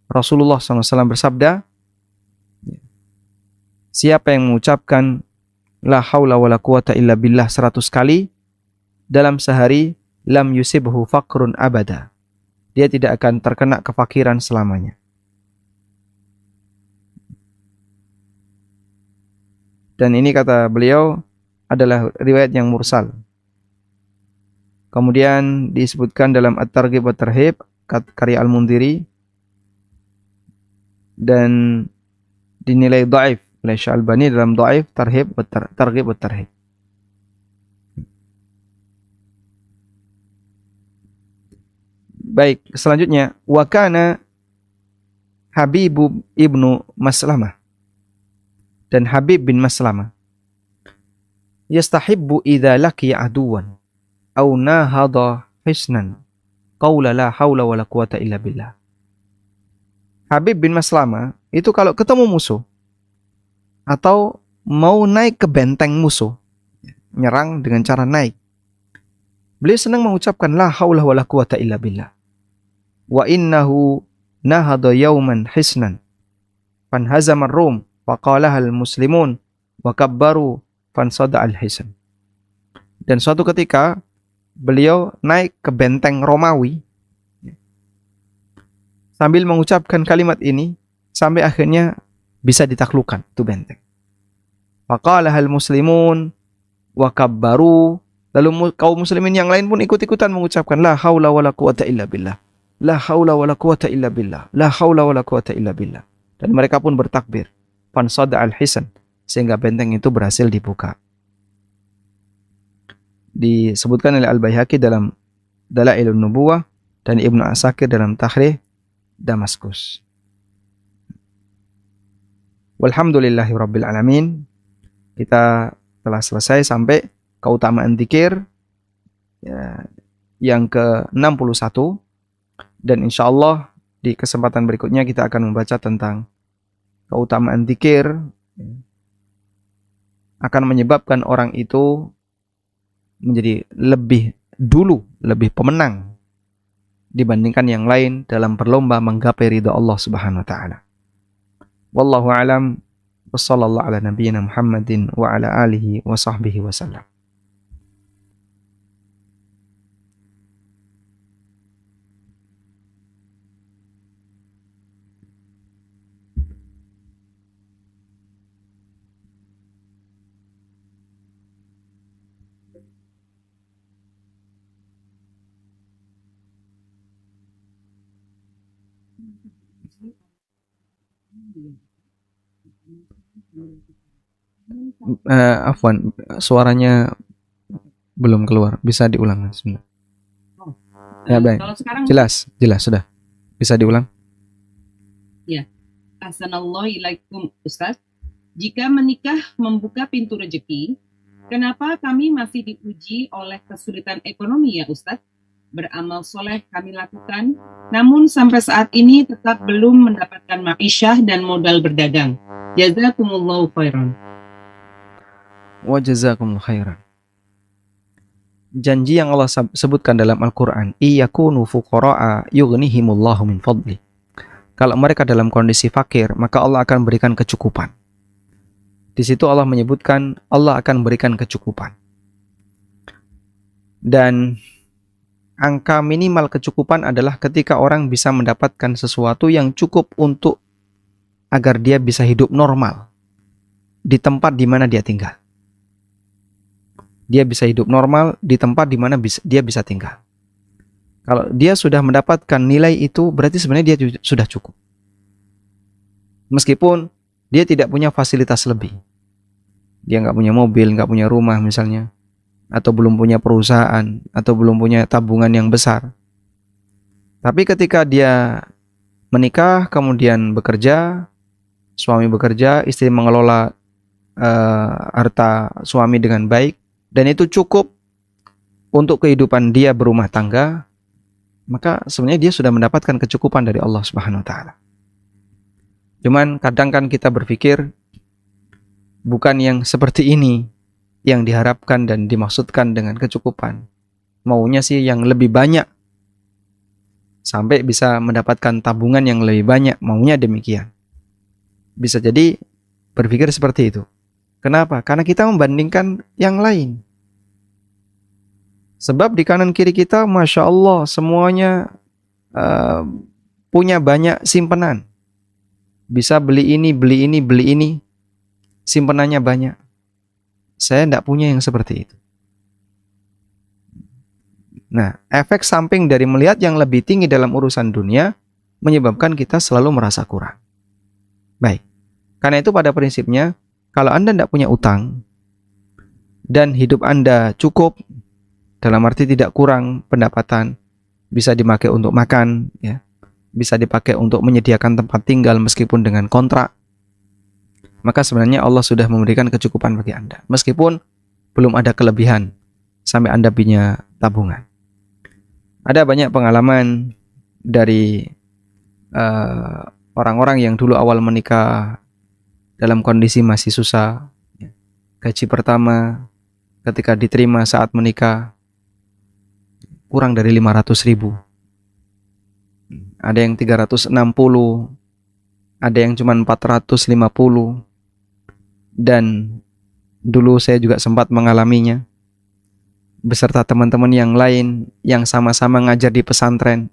Rasulullah SAW bersabda, siapa yang mengucapkan la haula wala quwata illa billah 100 kali dalam sehari, lam yusibhu faqrun abada, dia tidak akan terkena kefakiran selamanya. Dan ini kata beliau adalah riwayat yang mursal. Kemudian disebutkan dalam At-Targhib wa Tarhib karya Al-Mundhiri, dan dinilai dhaif oleh Syalbani dalam dhaif Targhib wa Tarhib. Baik, selanjutnya wa kana Habib ibnu Maslamah, dan Habib bin Maslamah yastahibbu idza laqiya aduwan aw nahada hisnan qaula la haula wala quwata illa billah. Habib bin Maslamah itu kalau ketemu musuh atau mau naik ke benteng musuh, nyerang dengan cara naik, beliau senang mengucapkan la haula wala quwata illa billah. Wa innahu nahada yawman hisnan fanhazama ar-rum wa qalaha al-muslimun wa kabbaru fansada al-hisn. Dan suatu ketika beliau naik ke benteng Romawi sambil mengucapkan kalimat ini sampai akhirnya bisa ditaklukkan itu benteng. Wa qalaha al-muslimun wa kabbaru, lalu kaum muslimin yang lain pun ikut-ikutan mengucapkan la haula wala quwata illa billah. La haula wala quwata illa billah. La haula wala quwata illa billah. Dan mereka pun bertakbir. Fansada al-hisn, sehingga benteng itu berhasil dibuka. Disebutkan oleh Al-Baihaqi dalam Dalailun Nubuwah dan Ibnu Asakir dalam Takhrij Damaskus. Walhamdulillahi rabbil alamin. Kita telah selesai sampai keutamaan dzikir ya, yang ke-61, dan insyaallah di kesempatan berikutnya kita akan membaca tentang keutamaan dzikir akan menyebabkan orang itu menjadi lebih pemenang dibandingkan yang lain dalam berlomba menggapai ridha Allah Subhanahu wa taala. Wallahu a'lam. Wassallallahu ala nabiyyina Muhammadin wa ala alihi wa sahbihi wasallam. Afwan, suaranya belum keluar. Bisa diulang sebentar. Ya, baik. Kalau sekarang Jelas sudah. Bisa diulang? ya, Assalamualaikum Ustaz. Jika menikah membuka pintu rezeki, kenapa kami masih diuji oleh kesulitan ekonomi ya Ustaz? Beramal soleh kami lakukan, namun sampai saat ini tetap belum mendapatkan ma'isyah dan modal berdagang. Jazakumullahu khairan. Wa jazakumullahu khairan. Janji yang Allah sebutkan dalam Al-Quran, iyakunu fuqara'a yughnihimullahu min fadli. Kalau mereka dalam kondisi fakir, maka Allah akan berikan kecukupan. Di situ Allah menyebutkan Allah akan berikan kecukupan. Dan angka minimal kecukupan adalah ketika orang bisa mendapatkan sesuatu yang cukup untuk agar dia bisa hidup normal di tempat di mana dia tinggal. Dia bisa hidup normal di tempat di mana dia bisa tinggal. Kalau dia sudah mendapatkan nilai itu, berarti sebenarnya dia sudah cukup. Meskipun dia tidak punya fasilitas lebih. Dia nggak punya mobil, nggak punya rumah misalnya, atau belum punya perusahaan, atau belum punya tabungan yang besar. Tapi ketika dia menikah, kemudian bekerja, suami bekerja, istri mengelola harta suami dengan baik, dan itu cukup untuk kehidupan dia berumah tangga, maka sebenarnya dia sudah mendapatkan kecukupan dari Allah Subhanahu wa taala. Cuman kadang kan kita berpikir bukan yang seperti ini yang diharapkan dan dimaksudkan dengan kecukupan. Maunya sih yang lebih banyak, sampai bisa mendapatkan tabungan yang lebih banyak, maunya demikian. Bisa jadi berpikir seperti itu. Kenapa? Karena kita membandingkan yang lain. Sebab di kanan kiri kita, Masya Allah, semuanya punya banyak simpanan. Bisa beli ini, beli ini, beli ini. Simpanannya banyak. Saya tidak punya yang seperti itu. Nah, efek samping dari melihat yang lebih tinggi dalam urusan dunia menyebabkan kita selalu merasa kurang. Baik. Karena itu pada prinsipnya, kalau Anda tidak punya utang dan hidup Anda cukup, dalam arti tidak kurang pendapatan, bisa dipakai untuk makan, ya, bisa dipakai untuk menyediakan tempat tinggal meskipun dengan kontrak, maka sebenarnya Allah sudah memberikan kecukupan bagi Anda, meskipun belum ada kelebihan sampai Anda punya tabungan. Ada banyak pengalaman dari orang-orang yang dulu awal menikah dalam kondisi masih susah. Gaji pertama ketika diterima saat menikah kurang dari 500.000. Ada yang 360, ada yang cuma 450. Dan dulu saya juga sempat mengalaminya beserta teman-teman yang lain yang sama-sama ngajar di pesantren.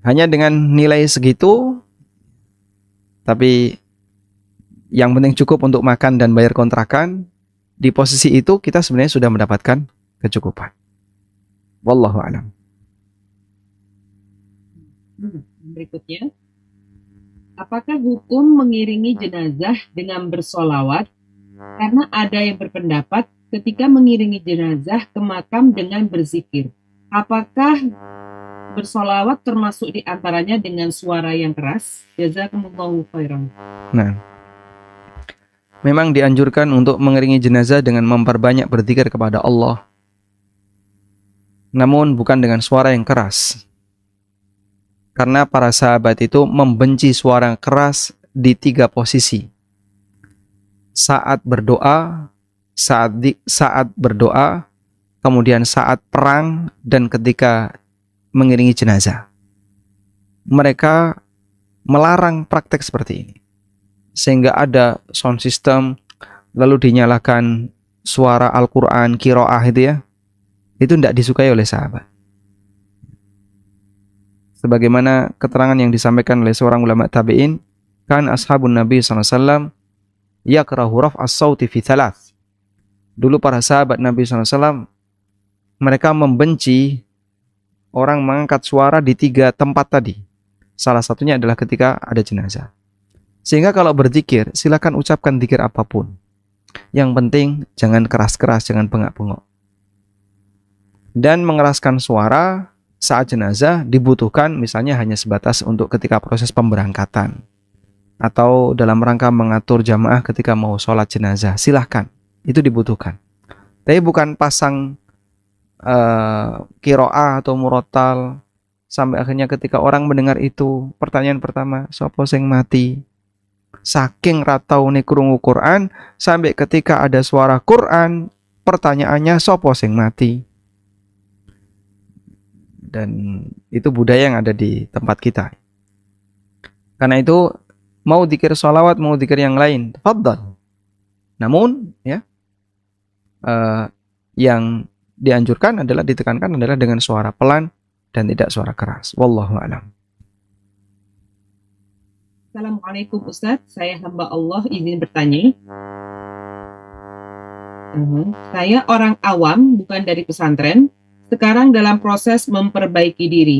Hanya dengan nilai segitu, tapi yang penting cukup untuk makan dan bayar kontrakan, di posisi itu kita sebenarnya sudah mendapatkan kecukupan. Wallahu a'lam. Berikutnya, apakah hukum mengiringi jenazah dengan bersolawat? Karena ada yang berpendapat ketika mengiringi jenazah ke makam dengan berzikir. Apakah bersolawat termasuk diantaranya dengan suara yang keras? Jazakumullahu khairan. Nah, memang dianjurkan untuk mengiringi jenazah dengan memperbanyak berzikir kepada Allah, namun bukan dengan suara yang keras. Karena para sahabat itu membenci suara keras di 3 posisi. Saat berdoa, saat berdoa, kemudian saat perang, dan ketika mengiringi jenazah. Mereka melarang praktek seperti ini. Sehingga ada sound system, lalu dinyalakan suara Al-Quran, qiraah itu ya. Itu tidak disukai oleh sahabat. Sebagaimana keterangan yang disampaikan oleh seorang ulama tabi'in, kan ashabun Nabi SAW yakrahu raf'as sauti fi thalath. Dulu para sahabat Nabi SAW, mereka membenci orang mengangkat suara di 3 tempat tadi. Salah satunya adalah ketika ada jenazah. Sehingga kalau berzikir, silakan ucapkan zikir apapun. Yang penting jangan keras-keras, jangan bengak-bengok. Dan mengeraskan suara saat jenazah dibutuhkan misalnya hanya sebatas untuk ketika proses pemberangkatan atau dalam rangka mengatur jamaah ketika mau sholat jenazah, silahkan, itu dibutuhkan. Tapi bukan pasang kiroah atau murotal sampai akhirnya ketika orang mendengar itu pertanyaan pertama, sopo sing mati? Saking rataune krungu Quran sampai ketika ada suara Quran pertanyaannya sopo sing mati. Dan itu budaya yang ada di tempat kita. Karena itu mau dzikir sholawat, mau dzikir yang lain, tafadhal. Namun ya yang dianjurkan adalah ditekankan adalah dengan suara pelan dan tidak suara keras. Wallahu a'lam. Assalamualaikum Ustadz, saya hamba Allah izin bertanya. Saya orang awam, bukan dari pesantren, sekarang dalam proses memperbaiki diri.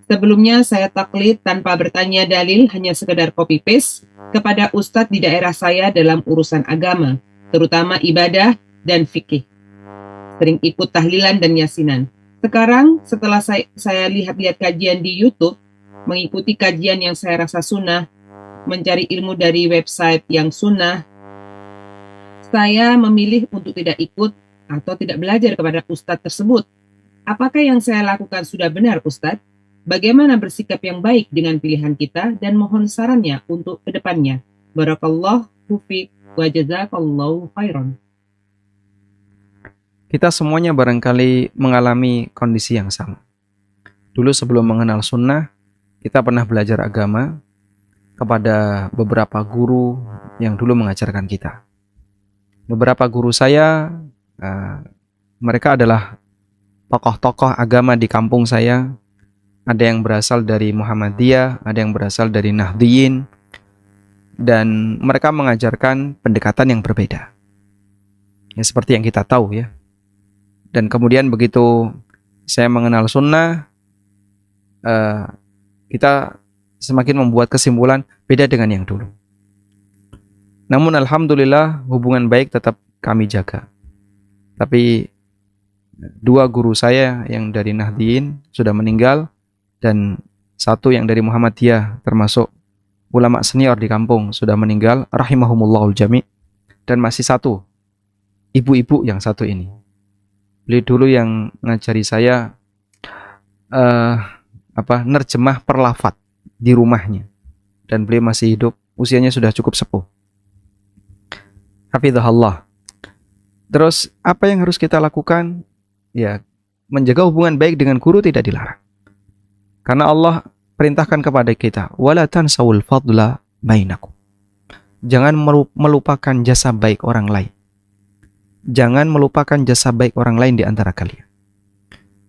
Sebelumnya saya taklid tanpa bertanya dalil, hanya sekedar copy-paste kepada Ustadz di daerah saya dalam urusan agama, terutama ibadah dan fikih. Sering ikut tahlilan dan yasinan. Sekarang setelah saya lihat-lihat kajian di YouTube, mengikuti kajian yang saya rasa sunnah, mencari ilmu dari website yang sunnah, saya memilih untuk tidak ikut atau tidak belajar kepada Ustadz tersebut. Apakah yang saya lakukan sudah benar, Ustadz? Bagaimana bersikap yang baik dengan pilihan kita dan mohon sarannya untuk kedepannya. Barakallahu fiik wa jazakallahu khairan. Kita semuanya barangkali mengalami kondisi yang sama. Dulu sebelum mengenal sunnah, kita pernah belajar agama kepada beberapa guru yang dulu mengajarkan kita. Beberapa guru saya, mereka adalah tokoh-tokoh agama di kampung saya. Ada yang berasal dari Muhammadiyah, ada yang berasal dari Nahdliyin, dan mereka mengajarkan pendekatan yang berbeda. Ya, seperti yang kita tahu ya. Dan kemudian begitu saya mengenal sunnah, kita semakin membuat kesimpulan beda dengan yang dulu. Namun alhamdulillah hubungan baik tetap kami jaga. Tapi dua guru saya yang dari Nahdliyin sudah meninggal, dan satu yang dari Muhammadiyah termasuk ulama senior di kampung sudah meninggal, rahimahumullahul jami'. Dan masih satu, ibu-ibu yang satu ini. Beliau dulu yang ngajari saya nerjemah per lafadz di rumahnya. Dan beliau masih hidup, usianya sudah cukup sepuh. Hafizahullah. Terus apa yang harus kita lakukan? Ya, menjaga hubungan baik dengan guru tidak dilarang. Karena Allah perintahkan kepada kita, wala tansawul fadla bainakum. Jangan melupakan jasa baik orang lain. Jangan melupakan jasa baik orang lain di antara kalian.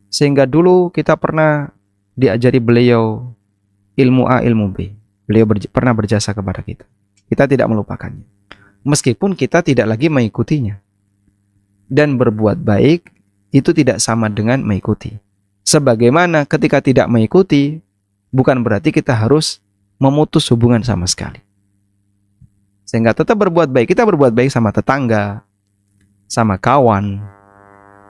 Sehingga dulu kita pernah diajari beliau ilmu A, ilmu B. Beliau pernah berjasa kepada kita. Kita tidak melupakannya. Meskipun kita tidak lagi mengikutinya. Dan berbuat baik itu tidak sama dengan mengikuti. Sebagaimana ketika tidak mengikuti, bukan berarti kita harus memutus hubungan sama sekali. Sehingga tetap berbuat baik. Kita berbuat baik sama tetangga, sama kawan,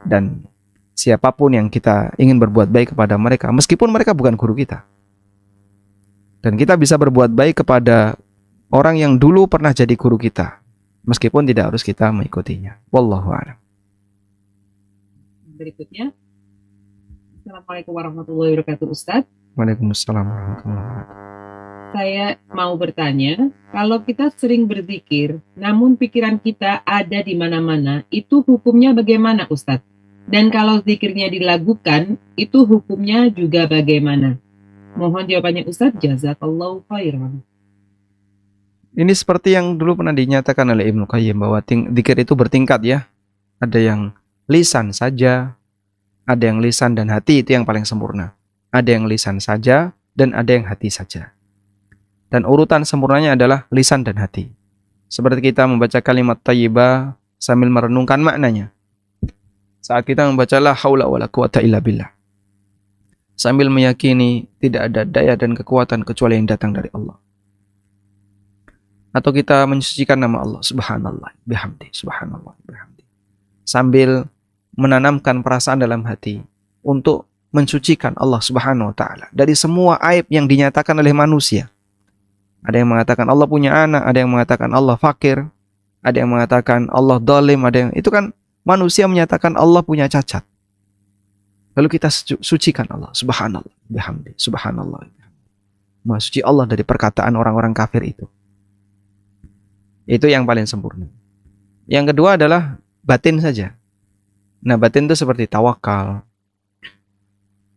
dan siapapun yang kita ingin berbuat baik kepada mereka, meskipun mereka bukan guru kita. Dan kita bisa berbuat baik kepada orang yang dulu pernah jadi guru kita, meskipun tidak harus kita mengikutinya. Wallahu a'lam. Berikutnya, Assalamualaikum warahmatullahi wabarakatuh, Ustadz. Waalaikumsalam warahmatullahi wabarakatuh. Saya mau bertanya, kalau kita sering berzikir, namun pikiran kita ada di mana-mana, itu hukumnya bagaimana, Ustadz? Dan kalau zikirnya dilakukan, itu hukumnya juga bagaimana? Mohon jawabannya, Ustadz. Jazakallahu khairan. Ini seperti yang dulu pernah dinyatakan oleh Ibnu Qayyim bahwa zikir itu bertingkat ya. Ada yang lisan saja, ada yang lisan dan hati, itu yang paling sempurna. Ada yang lisan saja dan ada yang hati saja. Dan urutan sempurnanya adalah lisan dan hati. Seperti kita membaca kalimat thayyibah sambil merenungkan maknanya. Saat kita membaca la haula wala quwata illa billah, sambil meyakini tidak ada daya dan kekuatan kecuali yang datang dari Allah. Atau kita mensucikan nama Allah, subhanallah bihamdi, subhanallah bihamdi, sambil menanamkan perasaan dalam hati, untuk mensucikan Allah Subhanahu wa taala dari semua aib yang dinyatakan oleh manusia. Ada yang mengatakan Allah punya anak, ada yang mengatakan Allah fakir, ada yang mengatakan Allah zalim, ada yang itu kan manusia menyatakan Allah punya cacat. Lalu kita sucikan Allah, subhanallah, bihamdi, subhanallah. Maha suci Allah dari perkataan orang-orang kafir itu. Itu yang paling sempurna. Yang kedua adalah batin saja. Nah, batin itu seperti tawakal,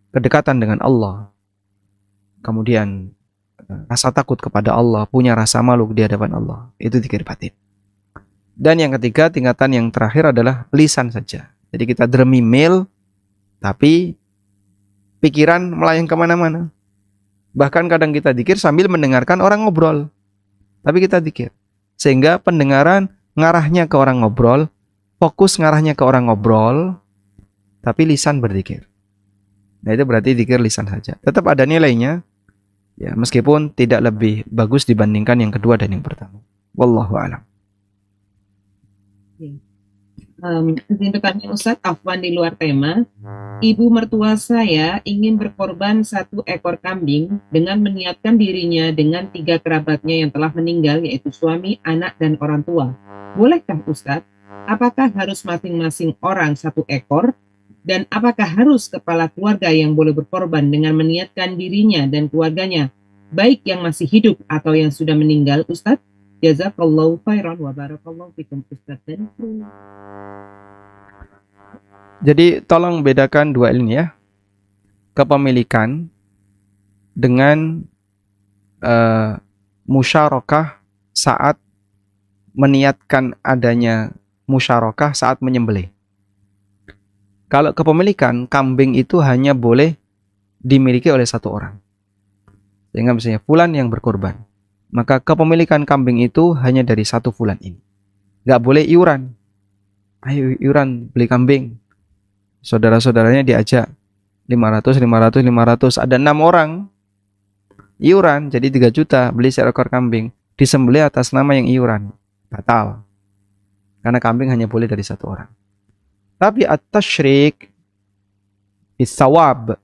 kedekatan dengan Allah, kemudian rasa takut kepada Allah, punya rasa malu di hadapan Allah. Itu zikir batin. Dan yang ketiga, tingkatan yang terakhir adalah lisan saja. Jadi kita dermimil, tapi pikiran melayang kemana-mana. Bahkan kadang kita zikir sambil mendengarkan orang ngobrol. Tapi kita zikir. Sehingga pendengaran ngarahnya ke orang ngobrol, fokus ngarahnya ke orang ngobrol, tapi lisan berzikir. Nah, itu berarti zikir lisan saja. Tetap ada nilainya, ya, meskipun tidak lebih bagus dibandingkan yang kedua dan yang pertama. Wallahu a'lam. Kesindukannya Ustadz, afwan di luar tema. Ibu mertua saya ingin berkorban 1 ekor kambing dengan meniatkan dirinya dengan 3 kerabatnya yang telah meninggal, yaitu suami, anak, dan orang tua. Bolehkah Ustadz? Apakah harus masing-masing orang 1 ekor? Dan apakah harus kepala keluarga yang boleh berkorban dengan meniatkan dirinya dan keluarganya, baik yang masih hidup atau yang sudah meninggal, Ustadz? Jazakallahu khairan wa barakallahu fikum Ustadz dan kru. Jadi tolong bedakan dua ini ya. Kepemilikan dengan musyarakah saat meniatkan adanya musyarakah saat menyembelih. Kalau kepemilikan, kambing itu hanya boleh dimiliki oleh 1 orang. Sehingga misalnya fulan yang berkorban, maka kepemilikan kambing itu hanya dari 1 fulan ini. Gak boleh iuran. Ayo iuran beli kambing. Saudara-saudaranya diajak 500. Ada 6 orang iuran, jadi 3 juta beli seekor kambing. Disembelih atas nama yang iuran. Batal. Karena kambing hanya boleh dari 1 orang. Tapi at-tasyrik bisawab.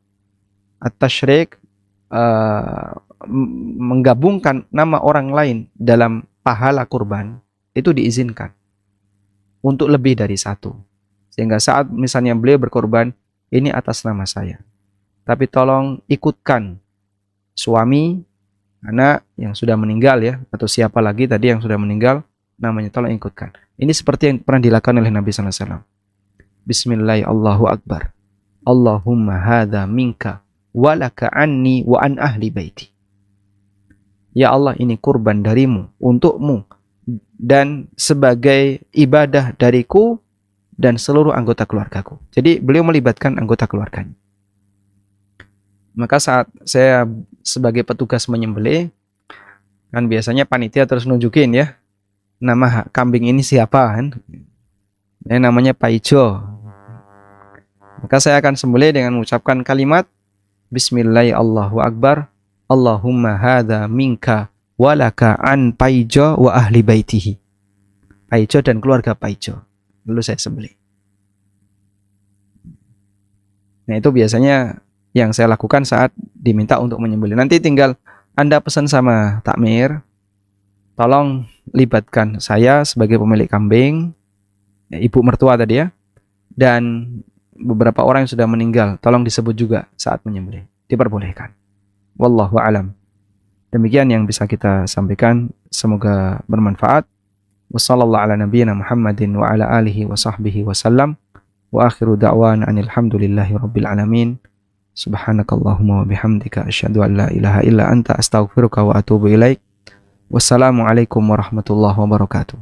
At-tasyrik menggabungkan nama orang lain dalam pahala kurban itu diizinkan untuk lebih dari 1. Sehingga saat misalnya beliau berkorban, ini atas nama saya. Tapi tolong ikutkan suami, anak yang sudah meninggal ya, atau siapa lagi tadi yang sudah meninggal, namanya tolong ikutkan. Ini seperti yang pernah dilakukan oleh Nabi SAW. Bismillahirrahmanirrahim, Allahu Akbar. Allahumma hadha minka walaka anni wa an ahli baiti. Ya Allah, ini kurban darimu, untukmu, dan sebagai ibadah dariku dan seluruh anggota keluargaku. Jadi beliau melibatkan anggota keluarganya. Maka saat saya sebagai petugas menyembelih, kan biasanya panitia terus nunjukin ya, nama kambing ini siapa kan? Namanya Pak Ijo. Maka saya akan sembelih dengan mengucapkan kalimat Bismillahirrahmanirrahim, Allahu Akbar. Allahumma hadha minka walaka an Paijo wa ahli baitihi. Paijo dan keluarga Paijo. Lalu saya sembelih. Nah, itu biasanya yang saya lakukan saat diminta untuk menyembelih. Nanti tinggal Anda pesan sama takmir, tolong libatkan saya sebagai pemilik kambing, ibu mertua tadi ya, dan beberapa orang yang sudah meninggal, tolong disebut juga saat menyembelih. Diperbolehkan. Wallahu a'lam. Demikian yang bisa kita sampaikan, semoga bermanfaat. Wassallallahu ala nabiyyina Muhammadin wa ala alihi wa sahbihi wasallam. Wa akhiru da'wana anilhamdulillahi rabbil alamin. Subhanakallahumma wa bihamdika asyhadu an la ilaha illa anta astaghfiruka wa atubu ilaik. Wassalamualaikum warahmatullahi wabarakatuh.